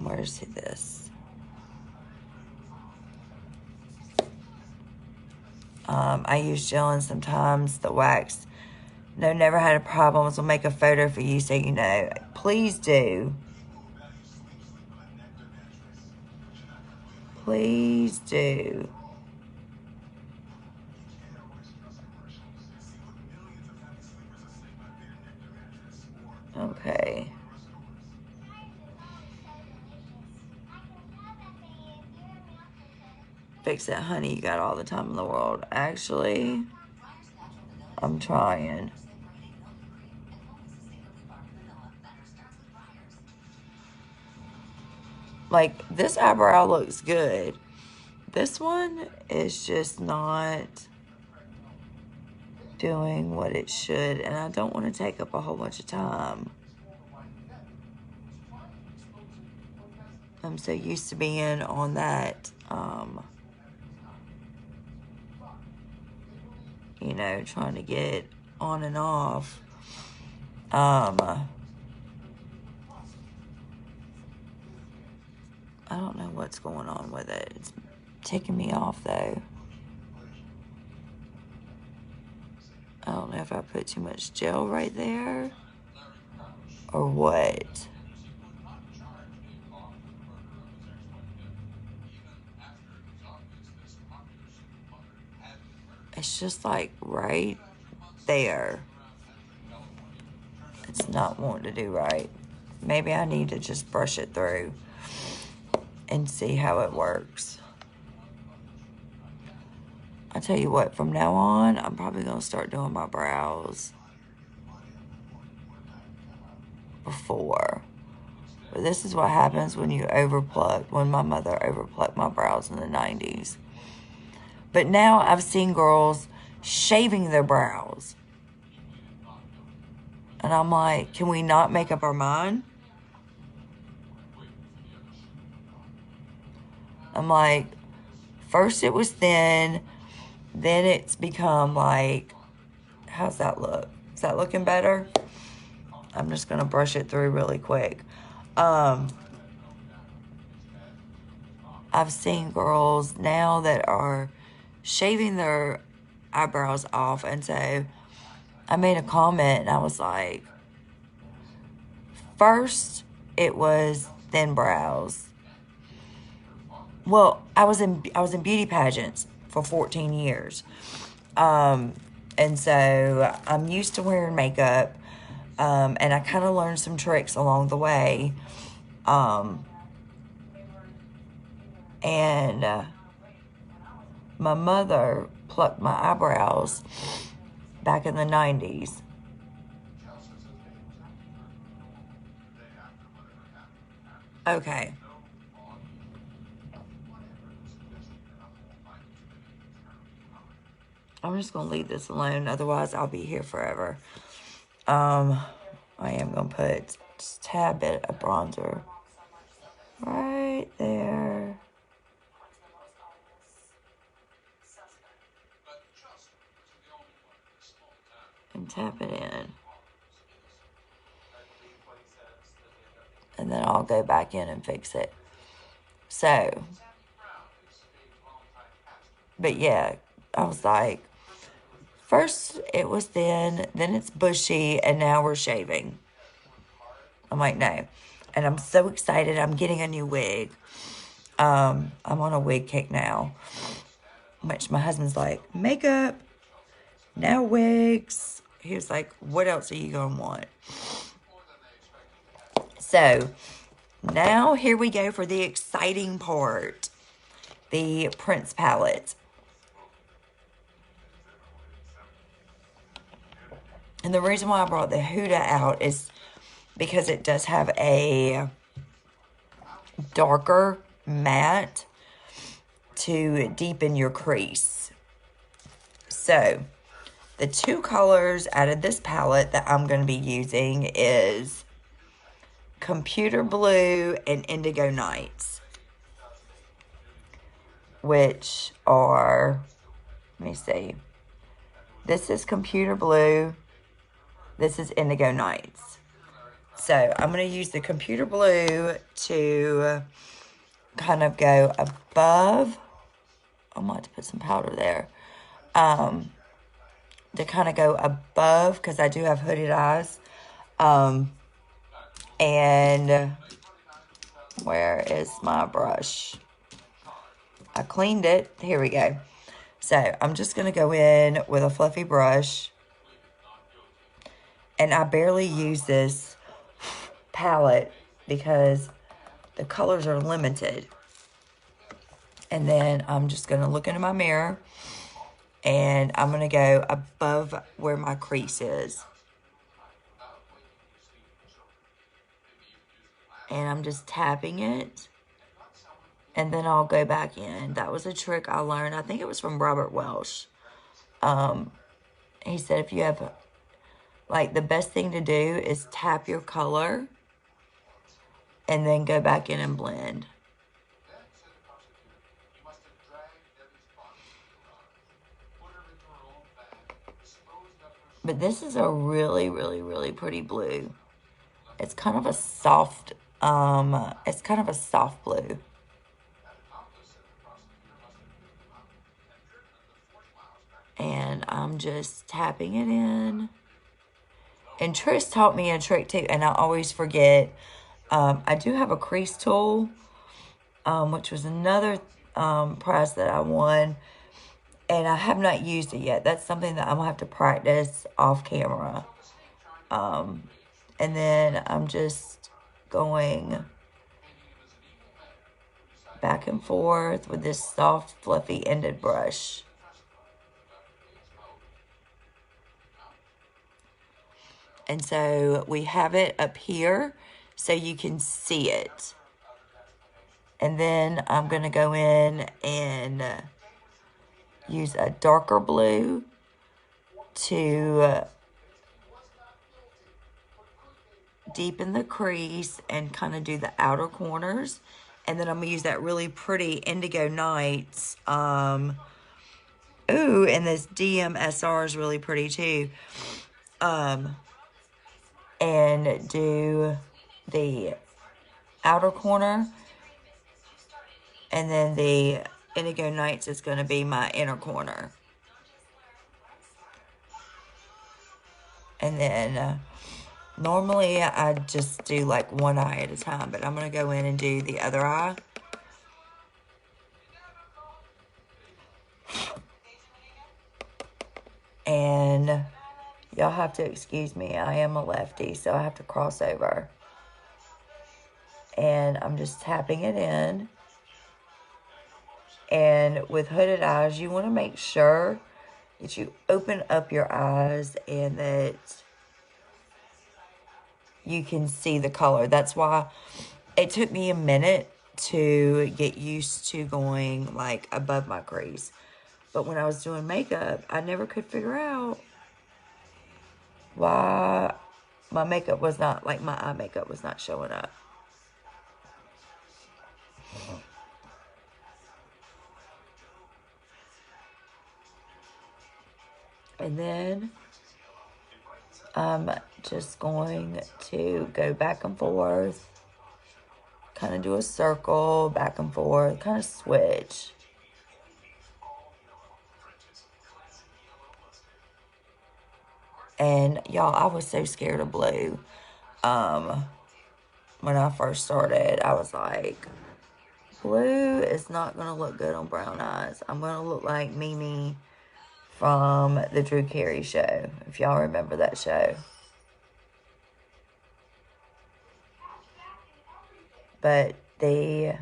Where's this? I use gel and sometimes the wax. No, never had a problem. So I'll make a photo for you so you know. Please do. Please do. Okay. Fix it, honey. You got all the time in the world. Actually, I'm trying. Like, this eyebrow looks good. This one is just not doing what it should, and I don't want to take up a whole bunch of time. I'm so used to being on that, you know, trying to get on and off. I don't know what's going on with it. It's taking me off, though. I don't know if I put too much gel right there or what. It's just like right there. It's not wanting to do right. Maybe I need to just brush it through and see how it works. I tell you what, from now on, I'm probably going to start doing my brows before. But this is what happens when you overpluck, when my mother overplucked my brows in the 90s. But now I've seen girls shaving their brows. And I'm like, can we not make up our mind? I'm like, first it was thin, then it's become like, how's that look? Is that looking better? I'm just going to brush it through really quick. I've seen girls now that are shaving their eyebrows off, and so I made a comment and I was like, first it was thin brows. Well, I was in beauty pageants for 14 years. And so I'm used to wearing makeup. And I kind of learned some tricks along the way. And my mother plucked my eyebrows back in the 90s. Okay. I'm just going to leave this alone. Otherwise, I'll be here forever. I am going to put just a tad bit of bronzer right there. And tap it in. And then I'll go back in and fix it. So, but yeah, I was like, first it was thin, then it's bushy, and now we're shaving. I'm like, no. And I'm so excited. I'm getting a new wig. I'm on a wig kick now. Which my husband's like, makeup, now wigs. He was like, what else are you going to want? So, now here we go for the exciting part. The Prince palette. And the reason why I brought the Huda out is because it does have a darker matte to deepen your crease. So, the two colors out of this palette that I'm going to be using is Computer Blue and Indigo Nights. Which are, let me see. This is Computer Blue. This is Indigo Nights. So, I'm going to use the Computer Blue to kind of go above. I might have to put some powder there. To kind of go above, because I do have hooded eyes. And where is my brush? I cleaned it. Here we go. So, I'm just going to go in with a fluffy brush. And I barely use this palette because the colors are limited. And then I'm just going to look into my mirror. And I'm going to go above where my crease is. And I'm just tapping it. And then I'll go back in. That was a trick I learned. I think it was from Robert Welsh. He said if you have, like, the best thing to do is tap your color. And then go back in and blend. But this is a really, really, really pretty blue. It's kind of a soft, blue. And I'm just tapping it in. And Trish taught me a trick too, and I always forget. I do have a crease tool, which was another prize that I won. And I have not used it yet. That's something that I'm going to have to practice off camera. And then I'm just going back and forth with this soft, fluffy ended brush. And so we have it up here so you can see it. And then I'm going to go in and use a darker blue to deepen the crease and kind of do the outer corners. And then I'm going to use that really pretty Indigo Nights. Ooh, and this DMSR is really pretty too. And do the outer corner. And then the Indigo Nights is going to be my inner corner. And then normally I just do like one eye at a time. But I'm going to go in and do the other eye. And y'all have to excuse me. I am a lefty, so I have to cross over. And I'm just tapping it in. And with hooded eyes, you want to make sure that you open up your eyes and that you can see the color. That's why it took me a minute to get used to going like above my crease. But when I was doing makeup, I never could figure out why my makeup was not, like my eye makeup was not showing up. And then I'm just going to go back and forth, kind of do a circle, back and forth, kind of switch. And y'all, I was so scared of blue. When I first started, I was like, blue is not going to look good on brown eyes. I'm going to look like Mimi from the Drew Carey show, if y'all remember that show. But the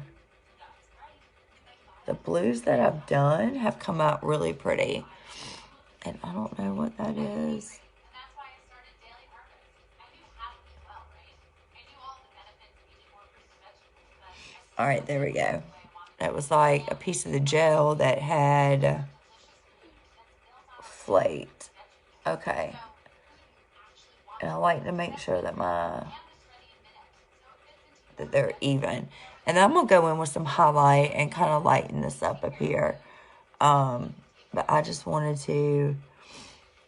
blues that I've done have come out really pretty. And I don't know what that is. All right, there we go. That was like a piece of the gel that had flaked. Okay. And I like to make sure that that they're even. And then I'm going to go in with some highlight and kind of lighten this up here. But I just wanted to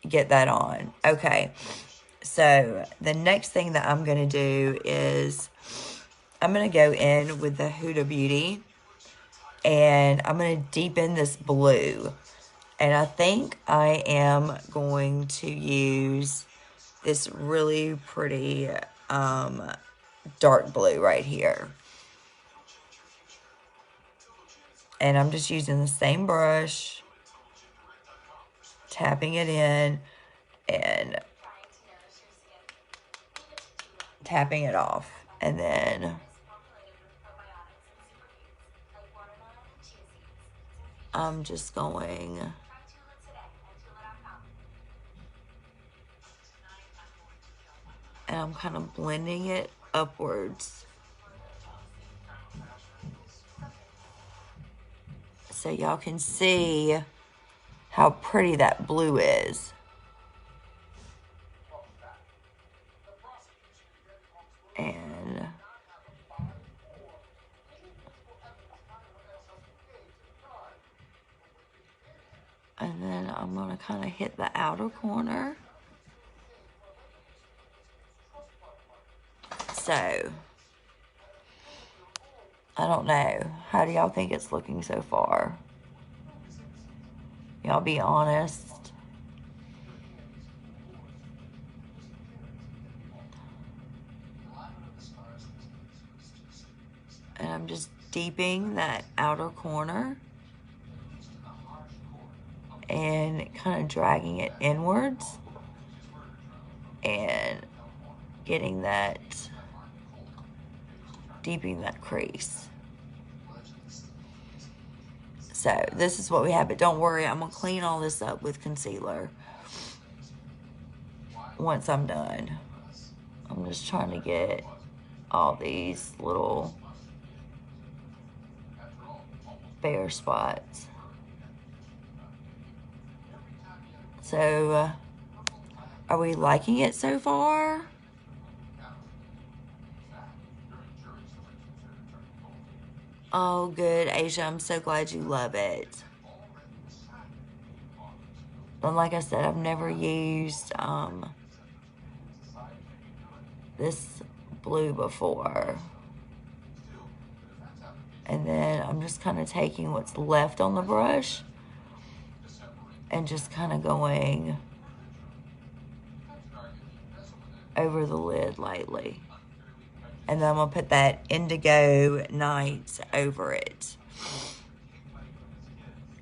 get that on. Okay. So the next thing that I'm going to do is I'm going to go in with the Huda Beauty. And I'm going to deepen this blue. And I think I am going to use this really pretty dark blue right here. And I'm just using the same brush, tapping it in, and tapping it off. And then I'm just going and I'm kind of blending it upwards. So y'all can see how pretty that blue is. And then I'm going to kind of hit the outer corner. So, I don't know. How do y'all think it's looking so far? Y'all be honest. And I'm just deepening that outer corner and kind of dragging it inwards and getting that, deepening that crease. So this is what we have, but don't worry, I'm gonna clean all this up with concealer once I'm done. I'm just trying to get all these little bare spots. So, are we liking it so far? Oh, good, Asia. I'm so glad you love it. And like I said, I've never used this blue before. And then I'm just kind of taking what's left on the brush and just kind of going over the lid lightly. And then I'm going to put that Indigo Night over it.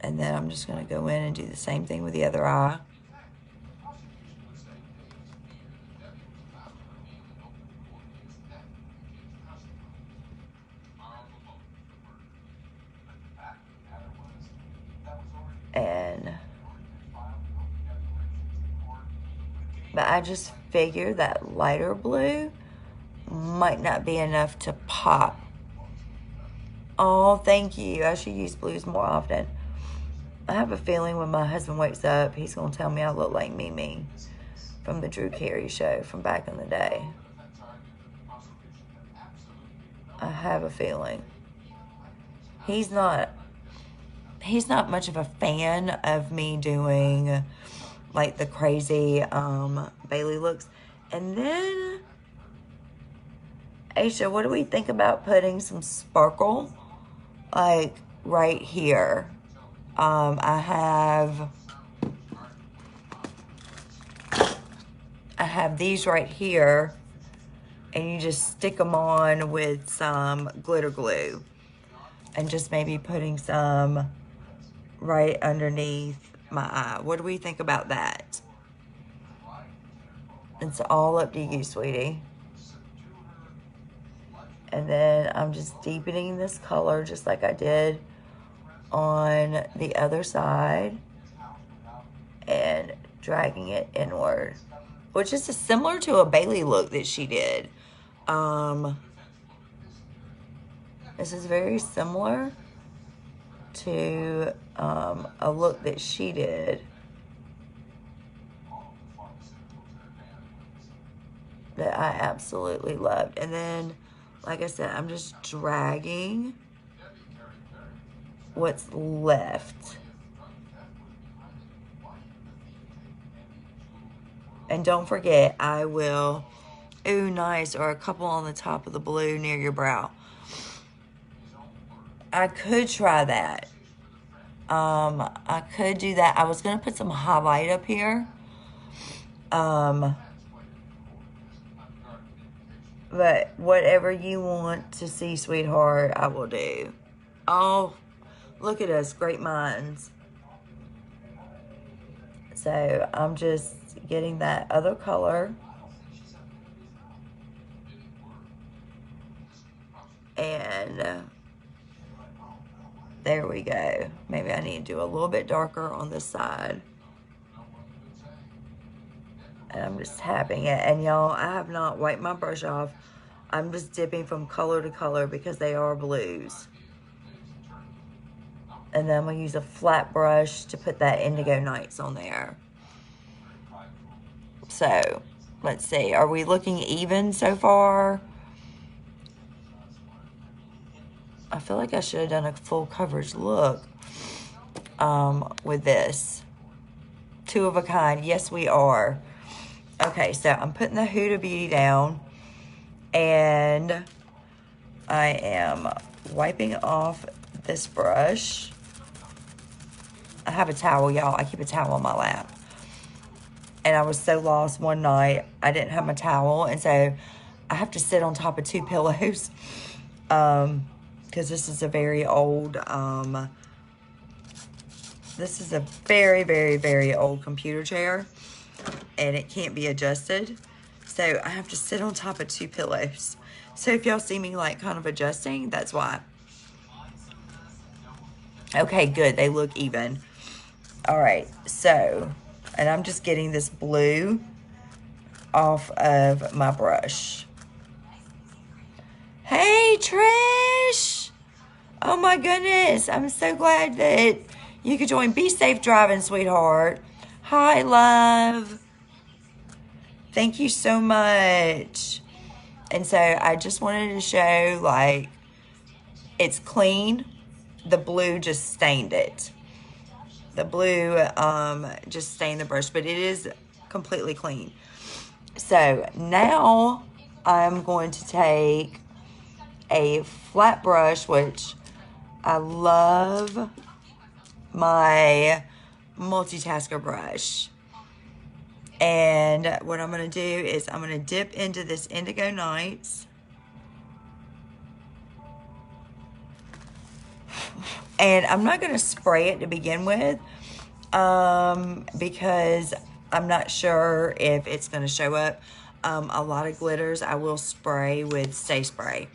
And then I'm just going to go in and do the same thing with the other eye. But I just figured that lighter blue might not be enough to pop. Oh, thank you. I should use blues more often. I have a feeling when my husband wakes up, he's going to tell me I look like Mimi from the Drew Carey show from back in the day. I have a feeling. He's not much of a fan of me doing like the crazy Bailey looks. And then, Aisha, what do we think about putting some sparkle like right here? I have these right here, and you just stick them on with some glitter glue. And just maybe putting some right underneath my eye. What do we think about that? It's all up to you, sweetie. And then I'm just deepening this color just like I did on the other side and dragging it inward, which is similar to a Bailey look that she did. This is very similar to a look that she did that I absolutely loved. And then, like I said, I'm just dragging what's left. And don't forget, I will, ooh, nice, or a couple on the top of the blue near your brow. I could try that. I could do that. I was going to put some highlight up here. But whatever you want to see, sweetheart, I will do. Oh, look at us, great minds. So I'm just getting that other color. And there we go. Maybe I need to do a little bit darker on this side. And I'm just tapping it. And y'all, I have not wiped my brush off. I'm just dipping from color to color because they are blues. And then I'm going to use a flat brush to put that Indigo Nights on there. So, let's see. Are we looking even so far? I feel like I should have done a full coverage look with this. Two of a kind. Yes, we are. Okay, so I'm putting the Huda Beauty down. And I am wiping off this brush. I have a towel, y'all. I keep a towel on my lap. And I was so lost one night. I didn't have my towel. And so I have to sit on top of two pillows. Because this is a very old, this is a very, very, very old computer chair. And it can't be adjusted. So I have to sit on top of two pillows. So if y'all see me like kind of adjusting, that's why. Okay, good. They look even. All right, so, and I'm just getting this blue off of my brush. Hey, Trish. Oh my goodness. I'm so glad that you could join. Be safe driving, sweetheart. Hi, love. Thank you so much. And so I just wanted to show, like, it's clean. The blue just stained it. The blue just stained the brush, but it is completely clean. So now I'm going to take a flat brush, which I love my multitasker brush. And what I'm going to do is I'm going to dip into this Indigo Nights. And I'm not going to spray it to begin with because I'm not sure if it's going to show up. A lot of glitters I will spray with Stay Spray.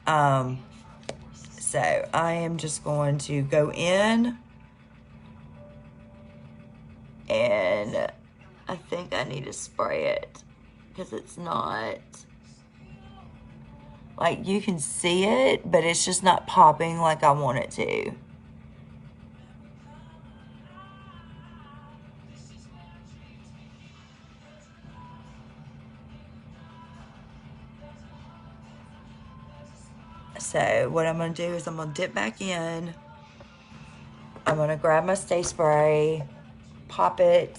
So I am just going to go in and I think I need to spray it because it's not, like, you can see it, but it's just not popping like I want it to. So what I'm going to do is I'm going to dip back in. I'm going to grab my Stay Spray, pop it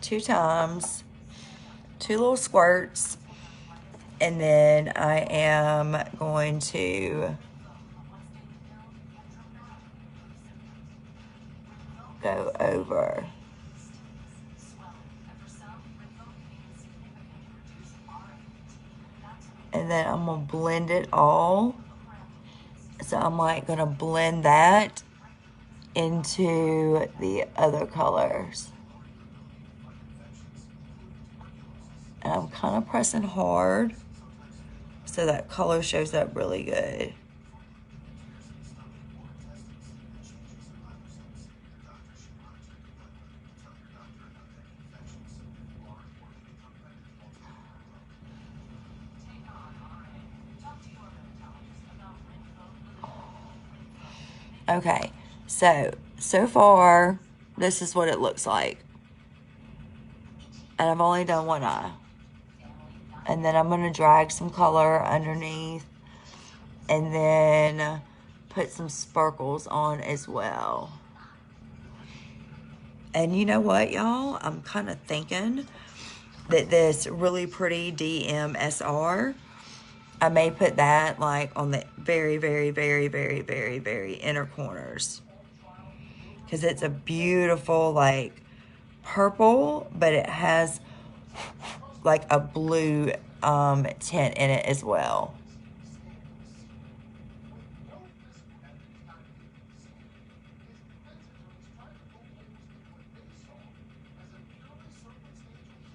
2 times, 2 little squirts, and then I am going to go over. And then I'm going to blend it all So I'm like gonna blend that into the other colors. And I'm kind of pressing hard so that color shows up really good. Okay, so far, this is what it looks like. And I've only done one eye. And then I'm going to drag some color underneath. And then put some sparkles on as well. And you know what, y'all? I'm kind of thinking that this really pretty DMSR, I may put that like on the very, very, very, very, very, very inner corners. Because it's a beautiful like purple, but it has like a blue tint in it as well.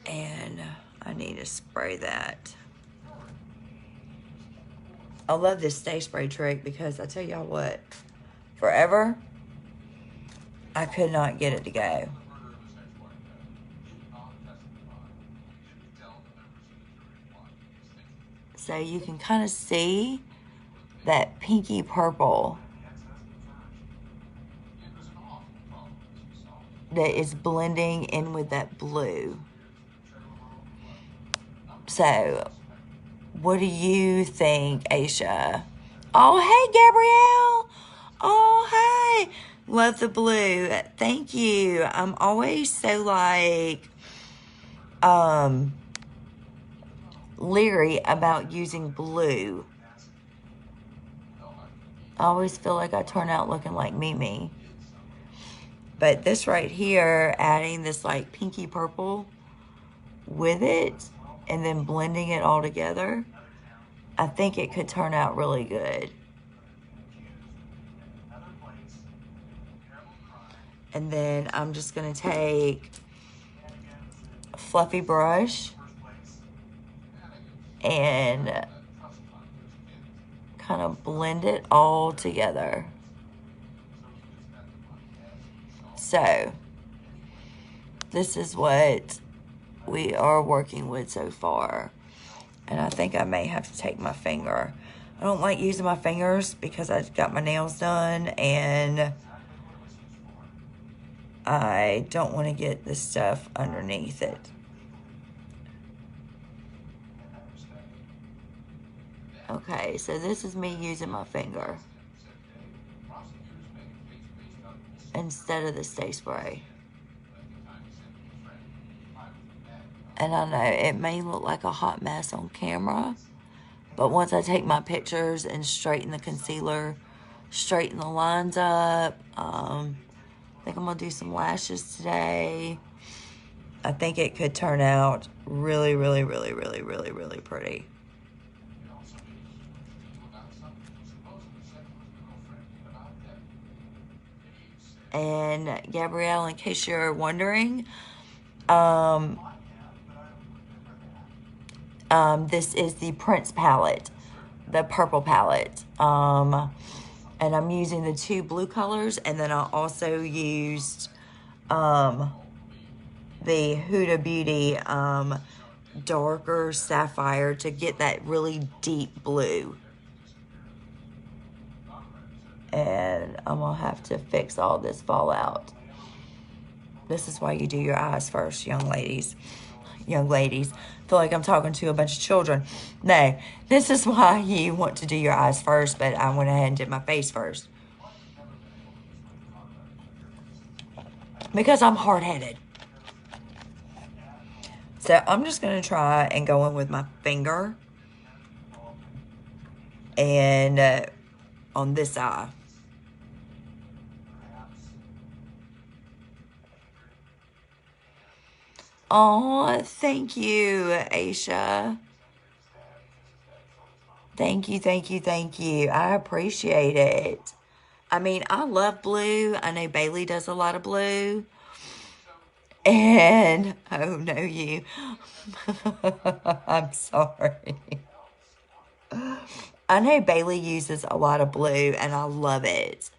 And I need to spray that. I love this stay spray trick because I tell y'all what, forever, I could not get it to go. So you can kind of see that pinky purple that is blending in with that blue. So, what do you think, Aisha? Oh, hey, Gabrielle. Oh, hi. Love the blue. Thank you. I'm always so like, leery about using blue. I always feel like I turn out looking like Mimi. But this right here, adding this like pinky purple with it and then blending it all together, I think it could turn out really good. And then I'm just going to take a fluffy brush and kind of blend it all together. So, this is what we are working with so far. And I think I may have to take my finger. I don't like using my fingers because I got my nails done and I don't want to get the stuff underneath it. Okay, so this is me using my finger instead of the stay spray. And I know it may look like a hot mess on camera, but once I take my pictures and straighten the concealer, straighten the lines up, I think I'm going to do some lashes today. I think it could turn out really, really, really, really, really, really pretty. And Gabrielle, in case you're wondering, this is the Prince palette, the purple palette. And I'm using the two blue colors, and then I also used the Huda Beauty darker sapphire to get that really deep blue. And I'm gonna have to fix all this fallout. This is why you do your eyes first, young ladies. Young ladies, I feel like I'm talking to a bunch of children. No, this is why you want to do your eyes first, but I went ahead and did my face first. Because I'm hard-headed. So I'm just going to try and go in with my finger. And on this eye. Oh, thank you, Aisha. Thank you, thank you, thank you. I appreciate it. I mean, I love blue. I know Bailey does a lot of blue. And, oh no, you. I'm sorry. I know Bailey uses a lot of blue, and I love it.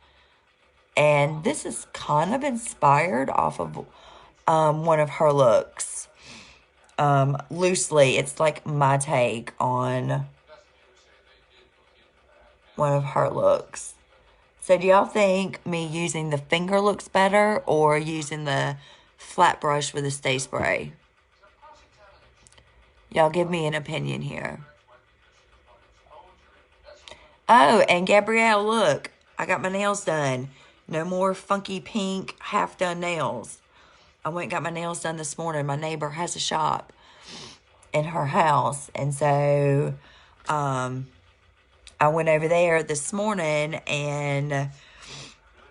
And this is kind of inspired off of one of her looks. Loosely, it's like my take on one of her looks. So do y'all think me using the finger looks better or using the flat brush with a stay spray? Y'all give me an opinion here. Oh, and Gabrielle, look, I got my nails done. No more funky pink half-done nails. I went and got my nails done this morning. My neighbor has a shop in her house. And so I went over there this morning and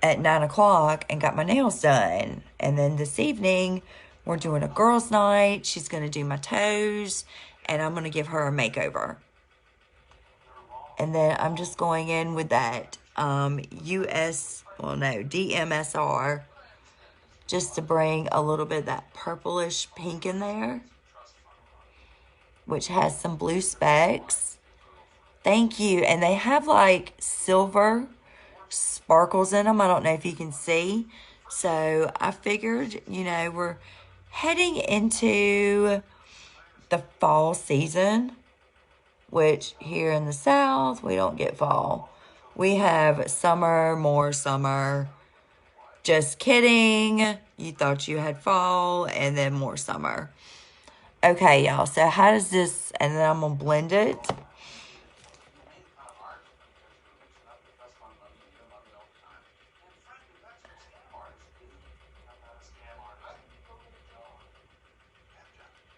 at 9 o'clock and got my nails done. And then this evening, we're doing a girls' night. She's going to do my toes, and I'm going to give her a makeover. And then I'm just going in with that DMSR, just to bring a little bit of that purplish pink in there, which has some blue specks. Thank you. And they have like silver sparkles in them. I don't know if you can see. So I figured, you know, we're heading into the fall season, which here in the South, we don't get fall. We have summer, more summer. Just kidding. You thought you had fall and then more summer. Okay, y'all. So how does this, and then I'm going to blend it.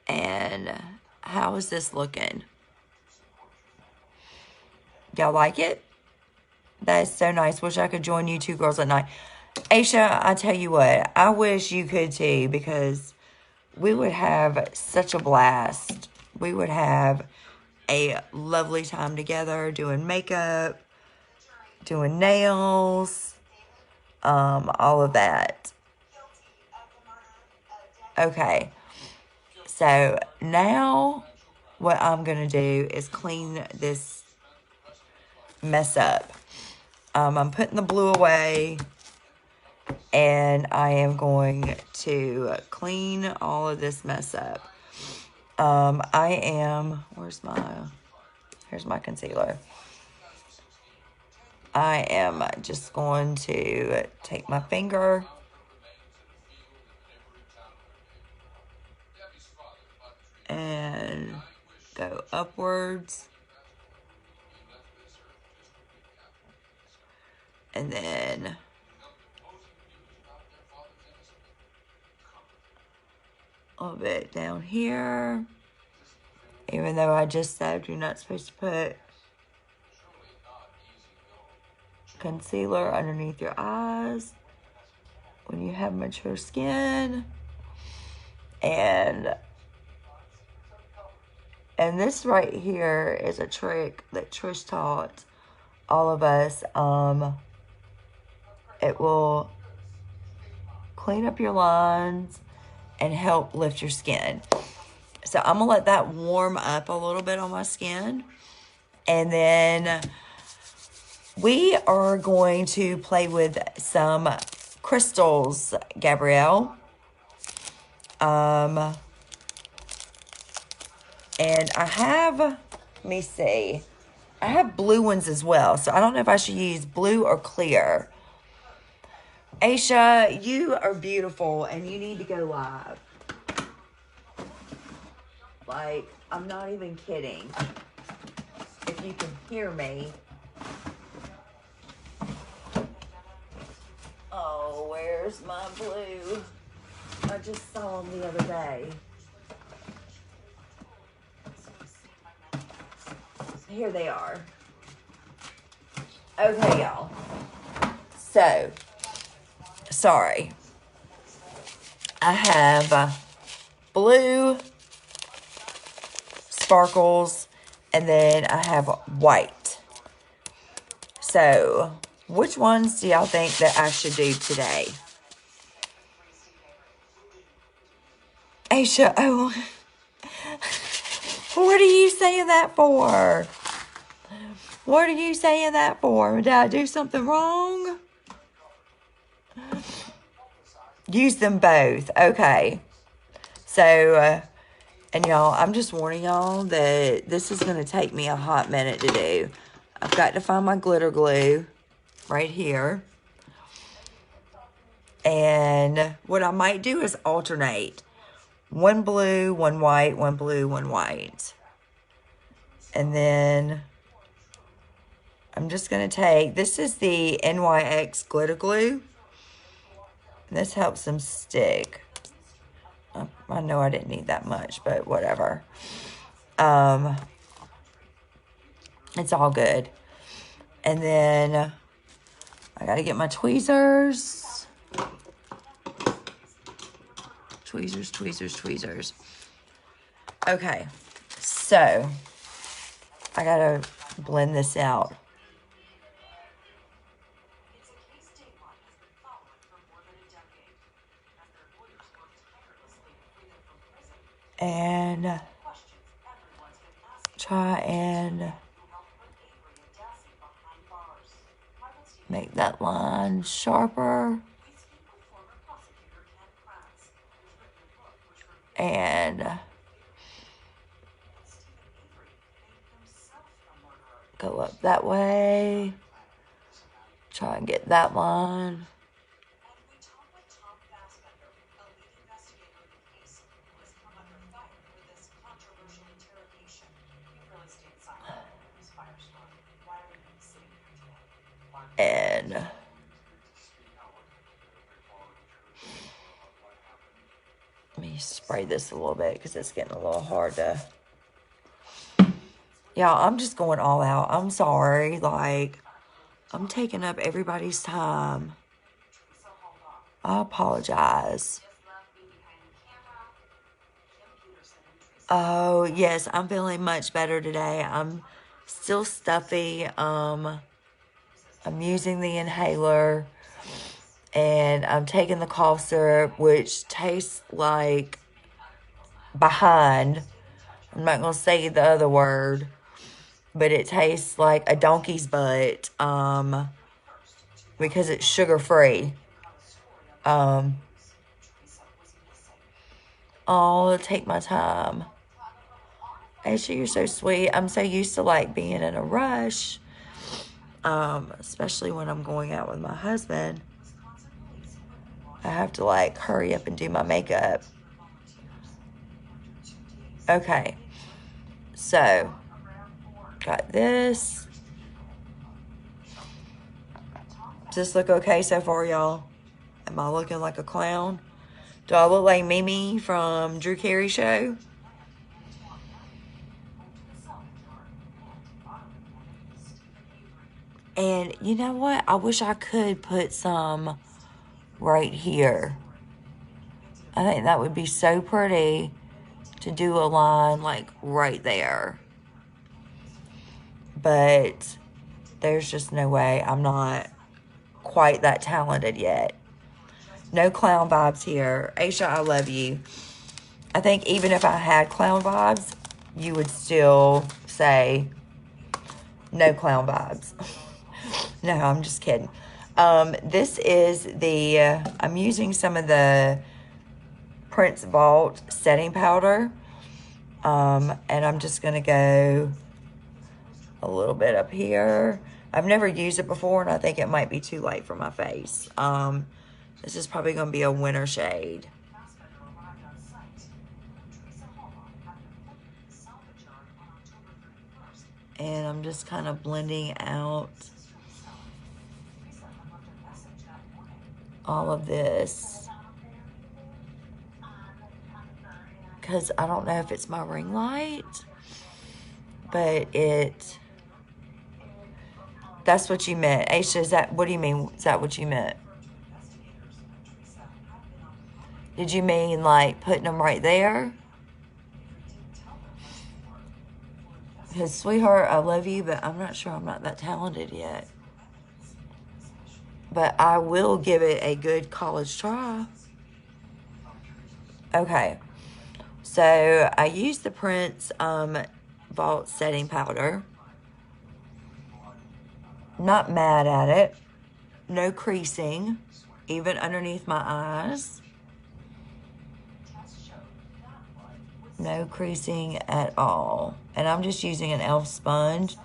And how is this looking? Y'all like it? That is so nice. Wish I could join you two girls at night. Aisha, I tell you what, I wish you could too, because we would have such a blast. We would have a lovely time together doing makeup, doing nails, all of that. Okay. So now what I'm going to do is clean this mess up. I'm putting the blue away, and I am going to clean all of this mess up. Here's my concealer. I am just going to take my finger and go upwards. And then a little bit down here. Even though I just said you're not supposed to put concealer underneath your eyes when you have mature skin. And this right here is a trick that Trish taught all of us. It will clean up your lines and help lift your skin. So I'm going to let that warm up a little bit on my skin. And then we are going to play with some crystals, Gabrielle. And I have, let me see, I have blue ones as well. So I don't know if I should use blue or clear. Aisha, you are beautiful and you need to go live. Like, I'm not even kidding. If you can hear me. Oh, where's my blue? I just saw them the other day. Here they are. Okay, y'all. So, sorry. I have blue sparkles And then I have white. So, which ones do y'all think that I should do today? Aisha, oh, what are you saying that for? What are you saying that for? Did I do something wrong? Use them both. Okay. So, and y'all, I'm just warning y'all that this is going to take me a hot minute to do. I've got to find my glitter glue right here. And what I might do is alternate. One blue, one white, one blue, one white. And then I'm just going to take, this is the NYX glitter glue. This helps them stick. I know I didn't need that much, but whatever. It's all good. And then I got to get my tweezers. Tweezers, tweezers, tweezers. Okay. So I got to blend this out. And try and make that line sharper. And go up that way. Try and get that line. And let me spray this a little bit because it's getting a little hard to. Y'all, I'm just going all out. I'm sorry. Like, I'm taking up everybody's time. I apologize. Oh, yes, I'm feeling much better today. I'm still stuffy. I'm using the inhaler. And I'm taking the cough syrup, which tastes like behind. I'm not going to say the other word. But it tastes like a donkey's butt. Because it's sugar-free. I'll take my time. Actually, you're so sweet. I'm so used to, like, being in a rush. Especially when I'm going out with my husband. I have to, like, hurry up and do my makeup. Okay. So, got this. Does this look okay so far, y'all? Am I looking like a clown? Do I look like Mimi from Drew Carey Show? And you know what? I wish I could put some right here. I think that would be so pretty to do a line like right there. But there's just no way. I'm not quite that talented yet. No clown vibes here. Aisha, I love you. I think even if I had clown vibes, you would still say no clown vibes. No, I'm just kidding. This is the, I'm using some of the Prince Vault setting powder. And I'm just going to go a little bit up here. I've never used it before, and I think it might be too light for my face. This is probably going to be a winter shade. And I'm just kind of blending out all of this. Because I don't know if it's my ring light, but that's what you meant. Aisha, is that, what do you mean? Is that what you meant? Did you mean like putting them right there? Because, sweetheart, I love you, but I'm not sure I'm not that talented yet. But I will give it a good college try. Okay. So, I used the Prince Vault Setting Powder. Not mad at it. No creasing, even underneath my eyes. No creasing at all. And I'm just using an e.l.f. sponge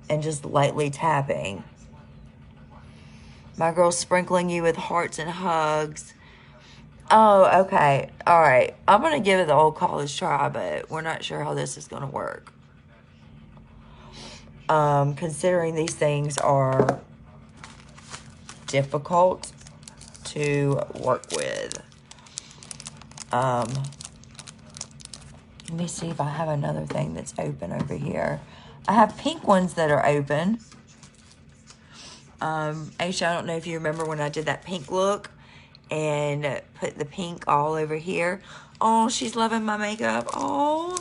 and just lightly tapping. My girl's sprinkling you with hearts and hugs. Oh, okay. All right. I'm going to give it the old college try, but we're not sure how this is going to work. Considering these things are difficult to work with. Let me see if I have another thing that's open over here. I have pink ones that are open. Aisha, I don't know if you remember when I did that pink look and put the pink all over here. Oh, she's loving my makeup. Oh,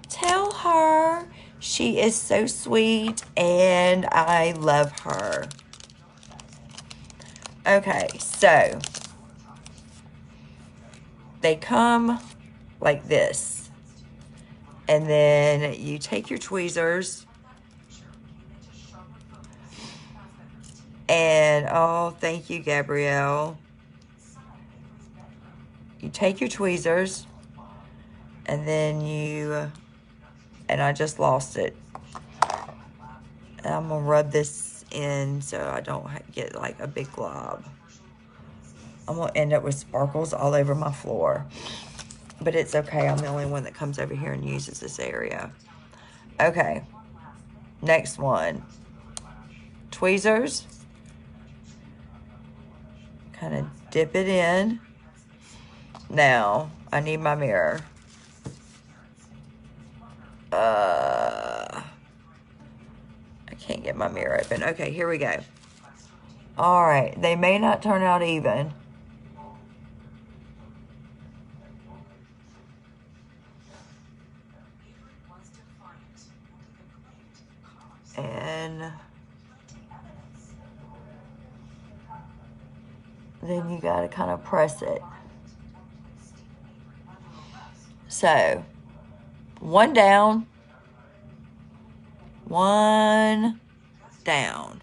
tell her she is so sweet and I love her. Okay, so they come like this. And then you take your tweezers and, oh, thank you, Gabrielle. You take your tweezers and then and I just lost it. And I'm going to rub this in so I don't get like a big glob. I'm going to end up with sparkles all over my floor. But it's okay. I'm the only one that comes over here and uses this area. Okay. Next one. Tweezers. Kind of dip it in. Now, I need my mirror. I can't get my mirror open. Okay, here we go. All right. They may not turn out even. And then you got to kind of press it. So, one down, one down.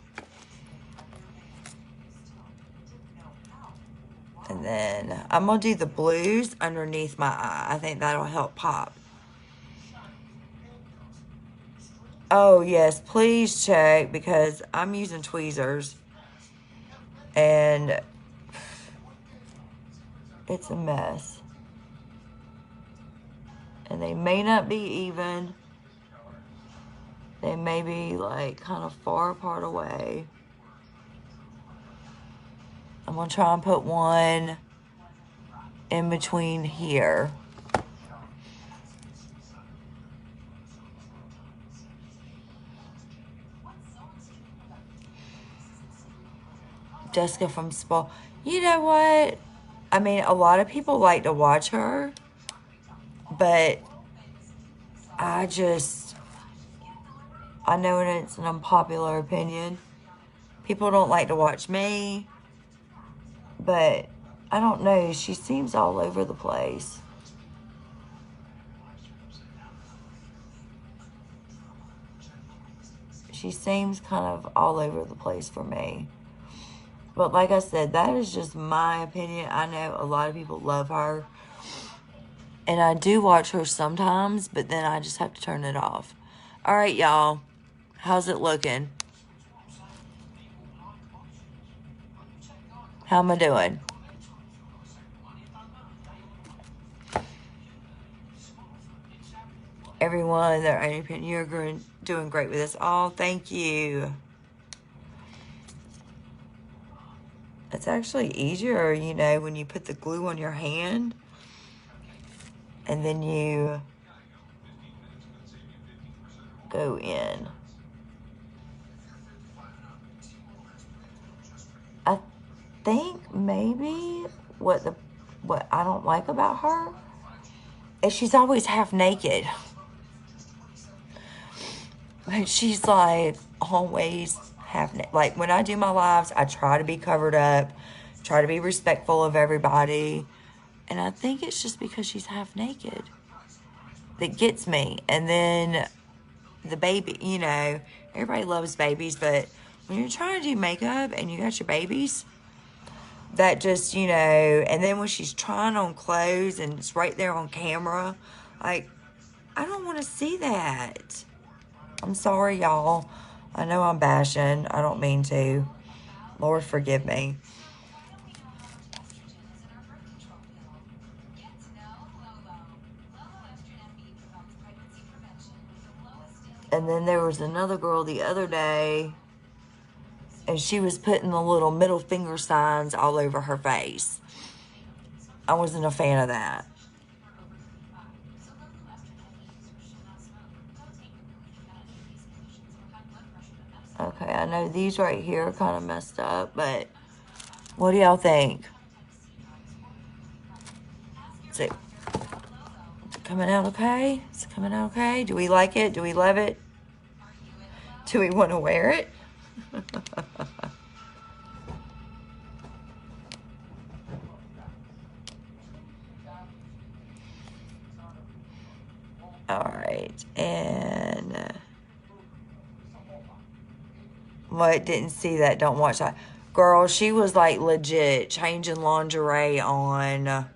And then I'm going to do the blues underneath my eye. I think that'll help pop. Oh, yes, please check because I'm using tweezers. And it's a mess. And they may not be even. They may be like kind of far apart away. I'm going to try and put one in between here. Jessica from Spa. You know what? I mean, a lot of people like to watch her, but I know it's an unpopular opinion. People don't like to watch me, but I don't know. She seems all over the place. She seems kind of all over the place for me. But like I said, that is just my opinion. I know a lot of people love her. And I do watch her sometimes, but then I just have to turn it off. All right, y'all. How's it looking? How am I doing? Everyone, their own opinion. You're doing great with this. Oh, thank you. It's actually easier, you know, when you put the glue on your hand and then you go in. I think maybe what I don't like about her is she's always half naked. But she's like always like when I do my lives, I try to be covered up, try to be respectful of everybody. And I think it's just because she's half naked that gets me. And then the baby, you know, everybody loves babies, but when you're trying to do makeup and you got your babies, that just, you know, and then when she's trying on clothes and it's right there on camera, like, I don't want to see that. I'm sorry, y'all. I know I'm bashing. I don't mean to. Lord, forgive me. And then there was another girl the other day, and she was putting the little middle finger signs all over her face. I wasn't a fan of that. Okay, I know these right here are kind of messed up, but what do y'all think? Is it coming out okay? Is it coming out okay? Do we like it? Do we love it? Do we want to wear it? All right, and what, didn't see that, don't watch that. Girl, she was like legit changing lingerie on,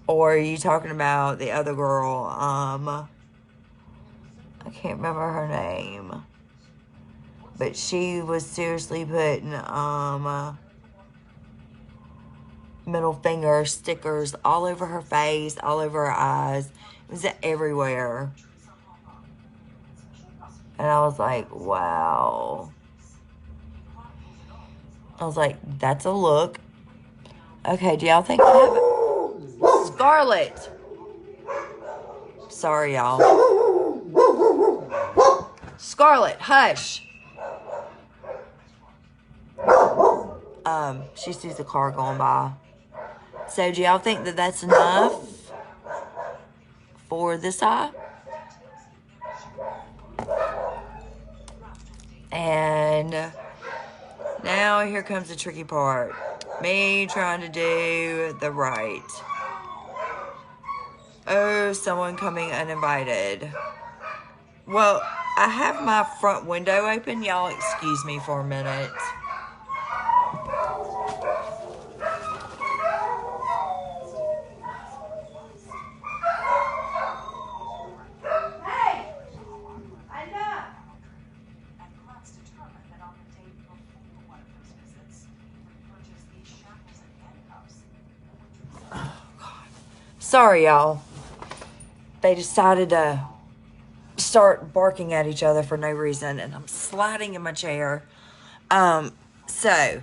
or are you talking about the other girl? I can't remember her name, but she was seriously putting middle finger stickers all over her face, all over her eyes. It was everywhere. And I was like, wow. I was like, that's a look. Okay, do y'all think I have it? Scarlet. Sorry, y'all. Scarlet, hush. She sees a car going by. So do y'all think that that's enough for this eye? And now here comes the tricky part. Me trying to do the right. Oh, someone coming uninvited. Well, I have my front window open. Y'all excuse me for a minute. Sorry, y'all. They decided to start barking at each other for no reason, and I'm sliding in my chair. So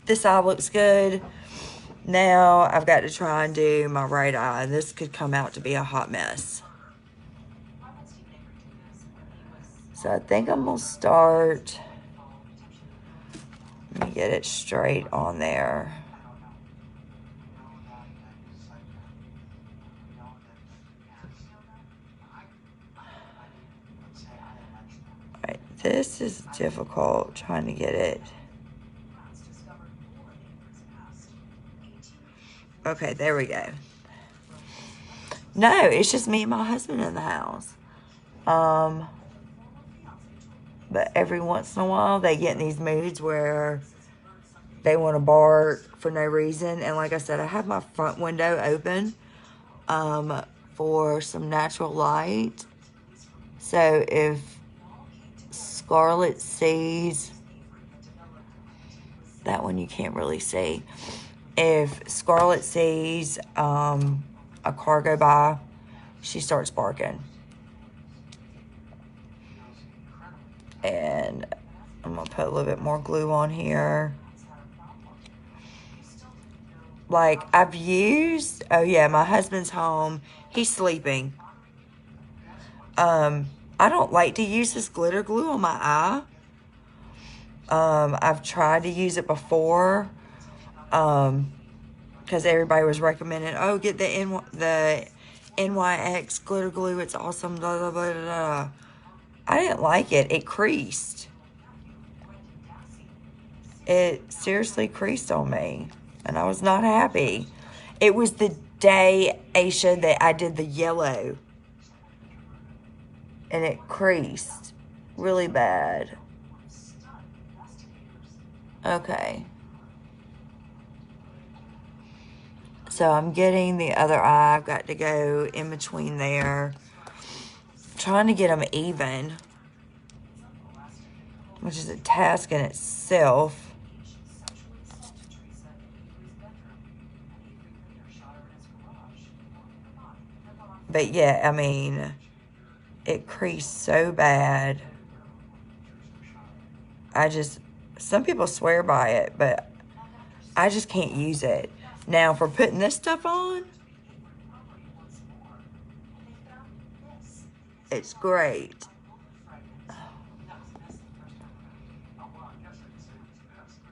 this eye looks good. Now I've got to try and do my right eye. This could come out to be a hot mess. So I think I'm gonna start. Let me get it straight on there. Right, this is difficult trying to get it. Okay, there we go. No, it's just me and my husband in the house. But every once in a while, they get in these moods where they want to bark for no reason. And like I said, I have my front window open for some natural light. So if Scarlet sees, that one you can't really see. If Scarlet sees a car go by, she starts barking. And I'm going to put a little bit more glue on here. Like, I've used... Oh, yeah, my husband's home. He's sleeping. I don't like to use this glitter glue on my eye. I've tried to use it before. Because everybody was recommending, oh, get the NYX glitter glue. It's awesome. Blah, blah, blah, blah. I didn't like it. It creased. It seriously creased on me, and I was not happy. It was the day, Aisha, that I did the yellow, and it creased really bad. Okay. So I'm getting the other eye. I've got to go in between there. Trying to get them even, which is a task in itself. But yeah, I mean, it creased so bad. Some people swear by it, but I just can't use it. Now, for putting this stuff on, it's great.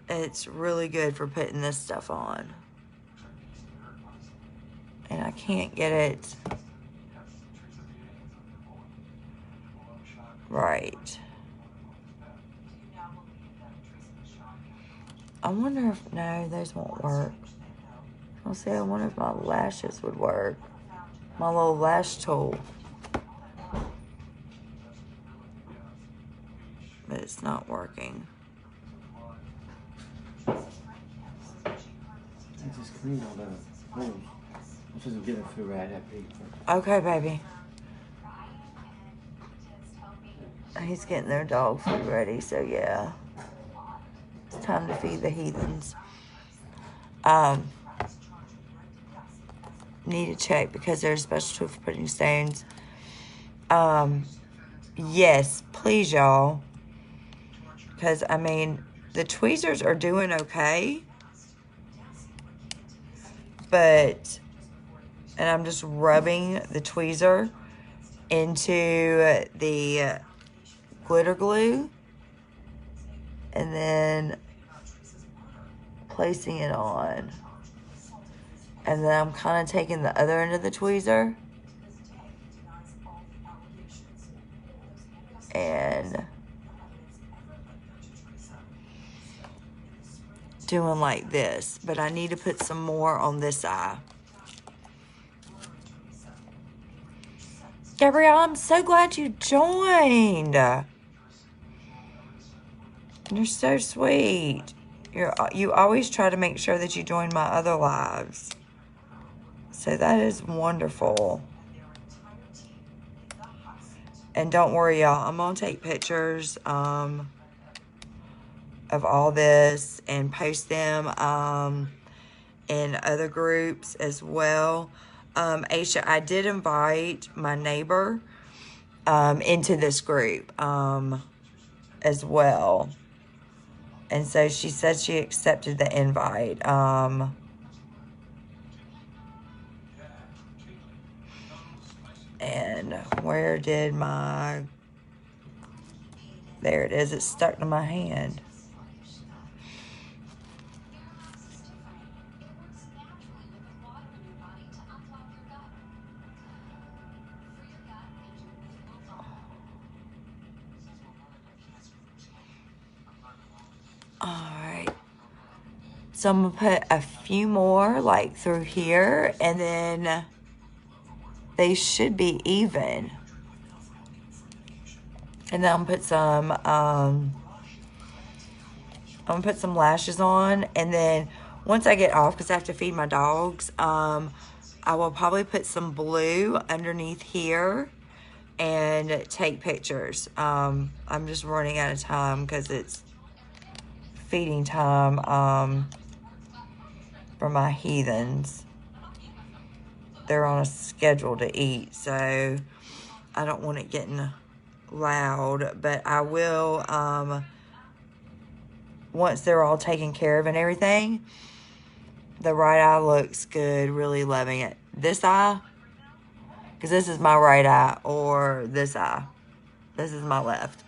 It's really good for putting this stuff on. And I can't get it right. I wonder if, no, those won't work. I'll say, I wonder if my lashes would work. My little lash tool. But it's not working. I just cleaned all the holes. I'm supposed to get it through right after. Okay, baby. He's getting their dog food ready, so yeah. It's time to feed the heathens. Need to check because there's a special tool for putting stones. Yes, please, y'all. Because, I mean, the tweezers are doing okay. But, and I'm just rubbing the tweezer into the glitter glue. And then placing it on. And then I'm kind of taking the other end of the tweezer and doing like this. But I need to put some more on this eye. Gabrielle, I'm so glad you joined. You're so sweet. You always try to make sure that you join my other lives. So that is wonderful. And don't worry, y'all. I'm going to take pictures of all this and post them in other groups as well. Aisha, I did invite my neighbor into this group as well. And so she said she accepted the invite. And where did my... There it is. It's stuck to my hand. Alright. So I'm going to put a few more like through here. And then they should be even. And then I'm going to put some lashes on. And then once I get off, because I have to feed my dogs, I will probably put some blue underneath here and take pictures. I'm just running out of time because it's feeding time for my heathens. They're on a schedule to eat, so I don't want it getting loud, but I will, once they're all taken care of and everything. The right eye looks good, really loving it. This eye, because this is my right eye, or this eye. This is my left.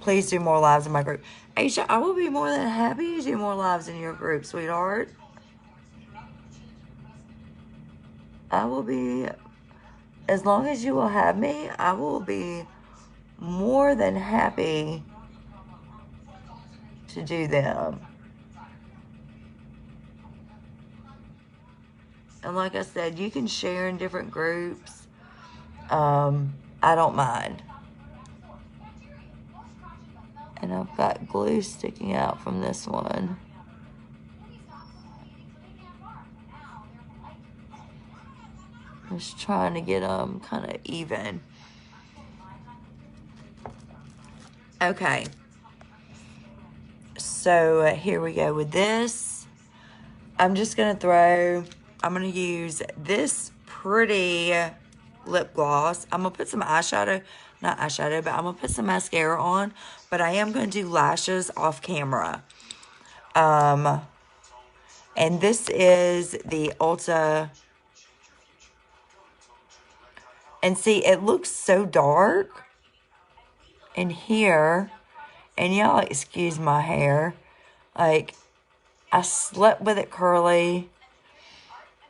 Please do more lives in my group. Aisha, I will be more than happy to do more lives in your group, sweetheart. I will be as long as you will have me, I will be more than happy to do them. And like I said, you can share in different groups. I don't mind. And I've got glue sticking out from this one. Just trying to get them kind of even. Okay. So here we go with this. I'm just going to use this pretty lip gloss. I'm going to put some eyeshadow, not eyeshadow, but I'm going to put some mascara on. But I am going to do lashes off camera. And this is the Ulta. And see, it looks so dark in here. And y'all excuse my hair. Like, I slept with it curly.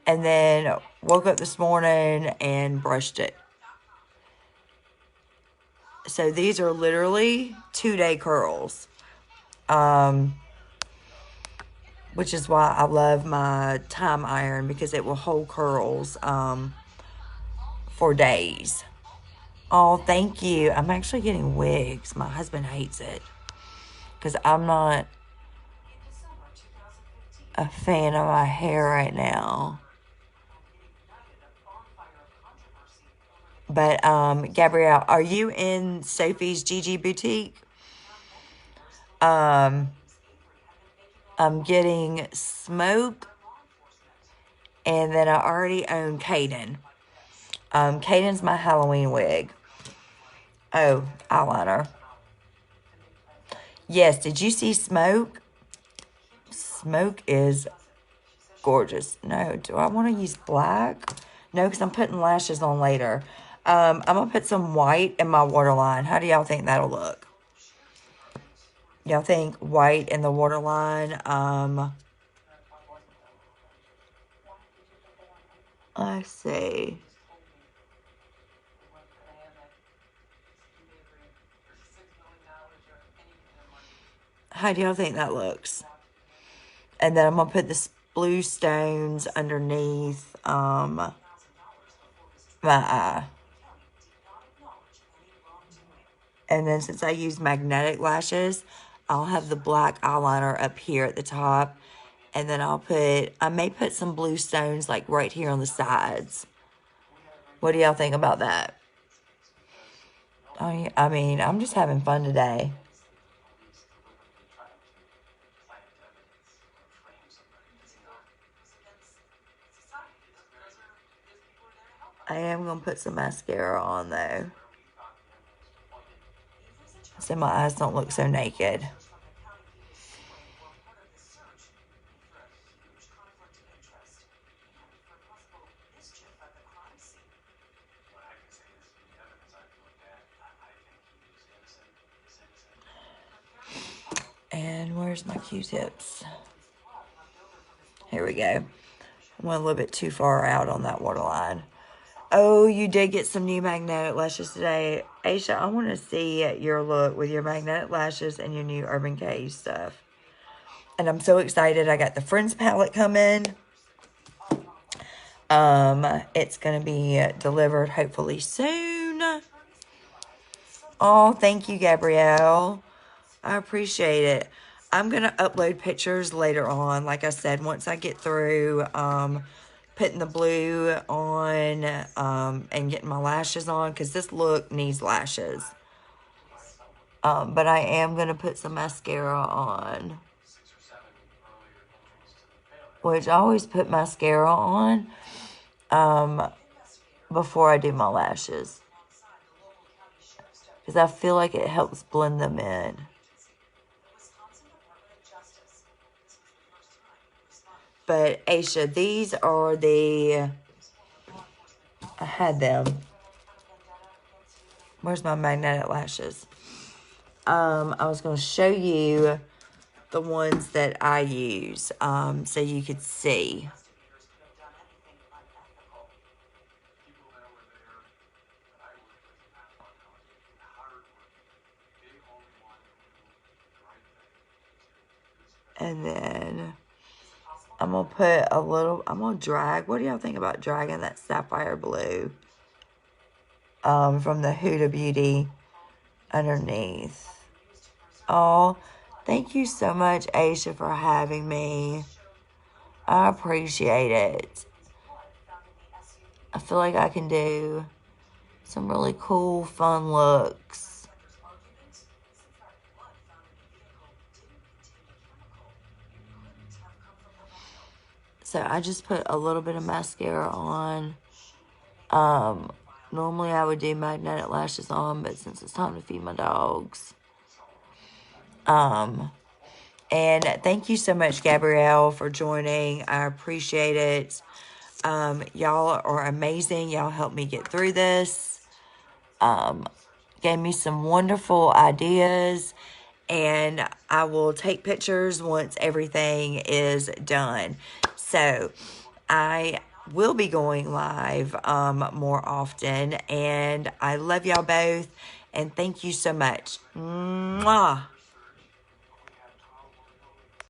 And then woke up this morning and brushed it. So these are literally 2-day curls. Which is why I love my time iron, because it will hold curls for days. Oh, thank you. I'm actually getting wigs. My husband hates it because I'm not a fan of my hair right now. But, Gabrielle, are you in Sophie's Gigi Boutique? I'm getting Smoke, and then I already own Caden. Caden's my Halloween wig. Oh, eyeliner. Yes, did you see Smoke? Smoke is gorgeous. No, do I want to use black? No, because I'm putting lashes on later. I'm going to put some white in my waterline. How do y'all think that'll look? Y'all think white in the waterline? Let's see. How do y'all think that looks? And then I'm going to put this blue stones underneath my eye. And then since I use magnetic lashes, I'll have the black eyeliner up here at the top. And then I may put some blue stones like right here on the sides. What do y'all think about that? I mean, I'm just having fun today. I am going to put some mascara on though, so my eyes don't look so naked. And where's my Q-tips? Here we go. I went a little bit too far out on that waterline. Oh, you did get some new magnetic lashes today. Aisha, I want to see your look with your magnetic lashes and your new Urban Decay stuff. And I'm so excited. I got the Friends palette coming. It's going to be delivered hopefully soon. Oh, thank you, Gabrielle. I appreciate it. I'm going to upload pictures later on. Like I said, once I get through putting the blue on and getting my lashes on, because this look needs lashes. But I am going to put some mascara on, which I always put mascara on before I do my lashes, because I feel like it helps blend them in. But Aisha, these are I had them. Where's my magnetic lashes? I was going to show you the ones that I use, so you could see. And then I'm going to put a little, I'm going to drag. What do y'all think about dragging that sapphire blue from the Huda Beauty underneath? Oh, thank you so much, Aisha, for having me. I appreciate it. I feel like I can do some really cool, fun looks. So I just put a little bit of mascara on. Normally I would do magnetic lashes on, but since it's time to feed my dogs. And thank you so much, Gabrielle, for joining. I appreciate it. Y'all are amazing. Y'all helped me get through this. Gave me some wonderful ideas. And I will take pictures once everything is done. So I will be going live more often. And I love y'all both. And thank you so much. Mwah.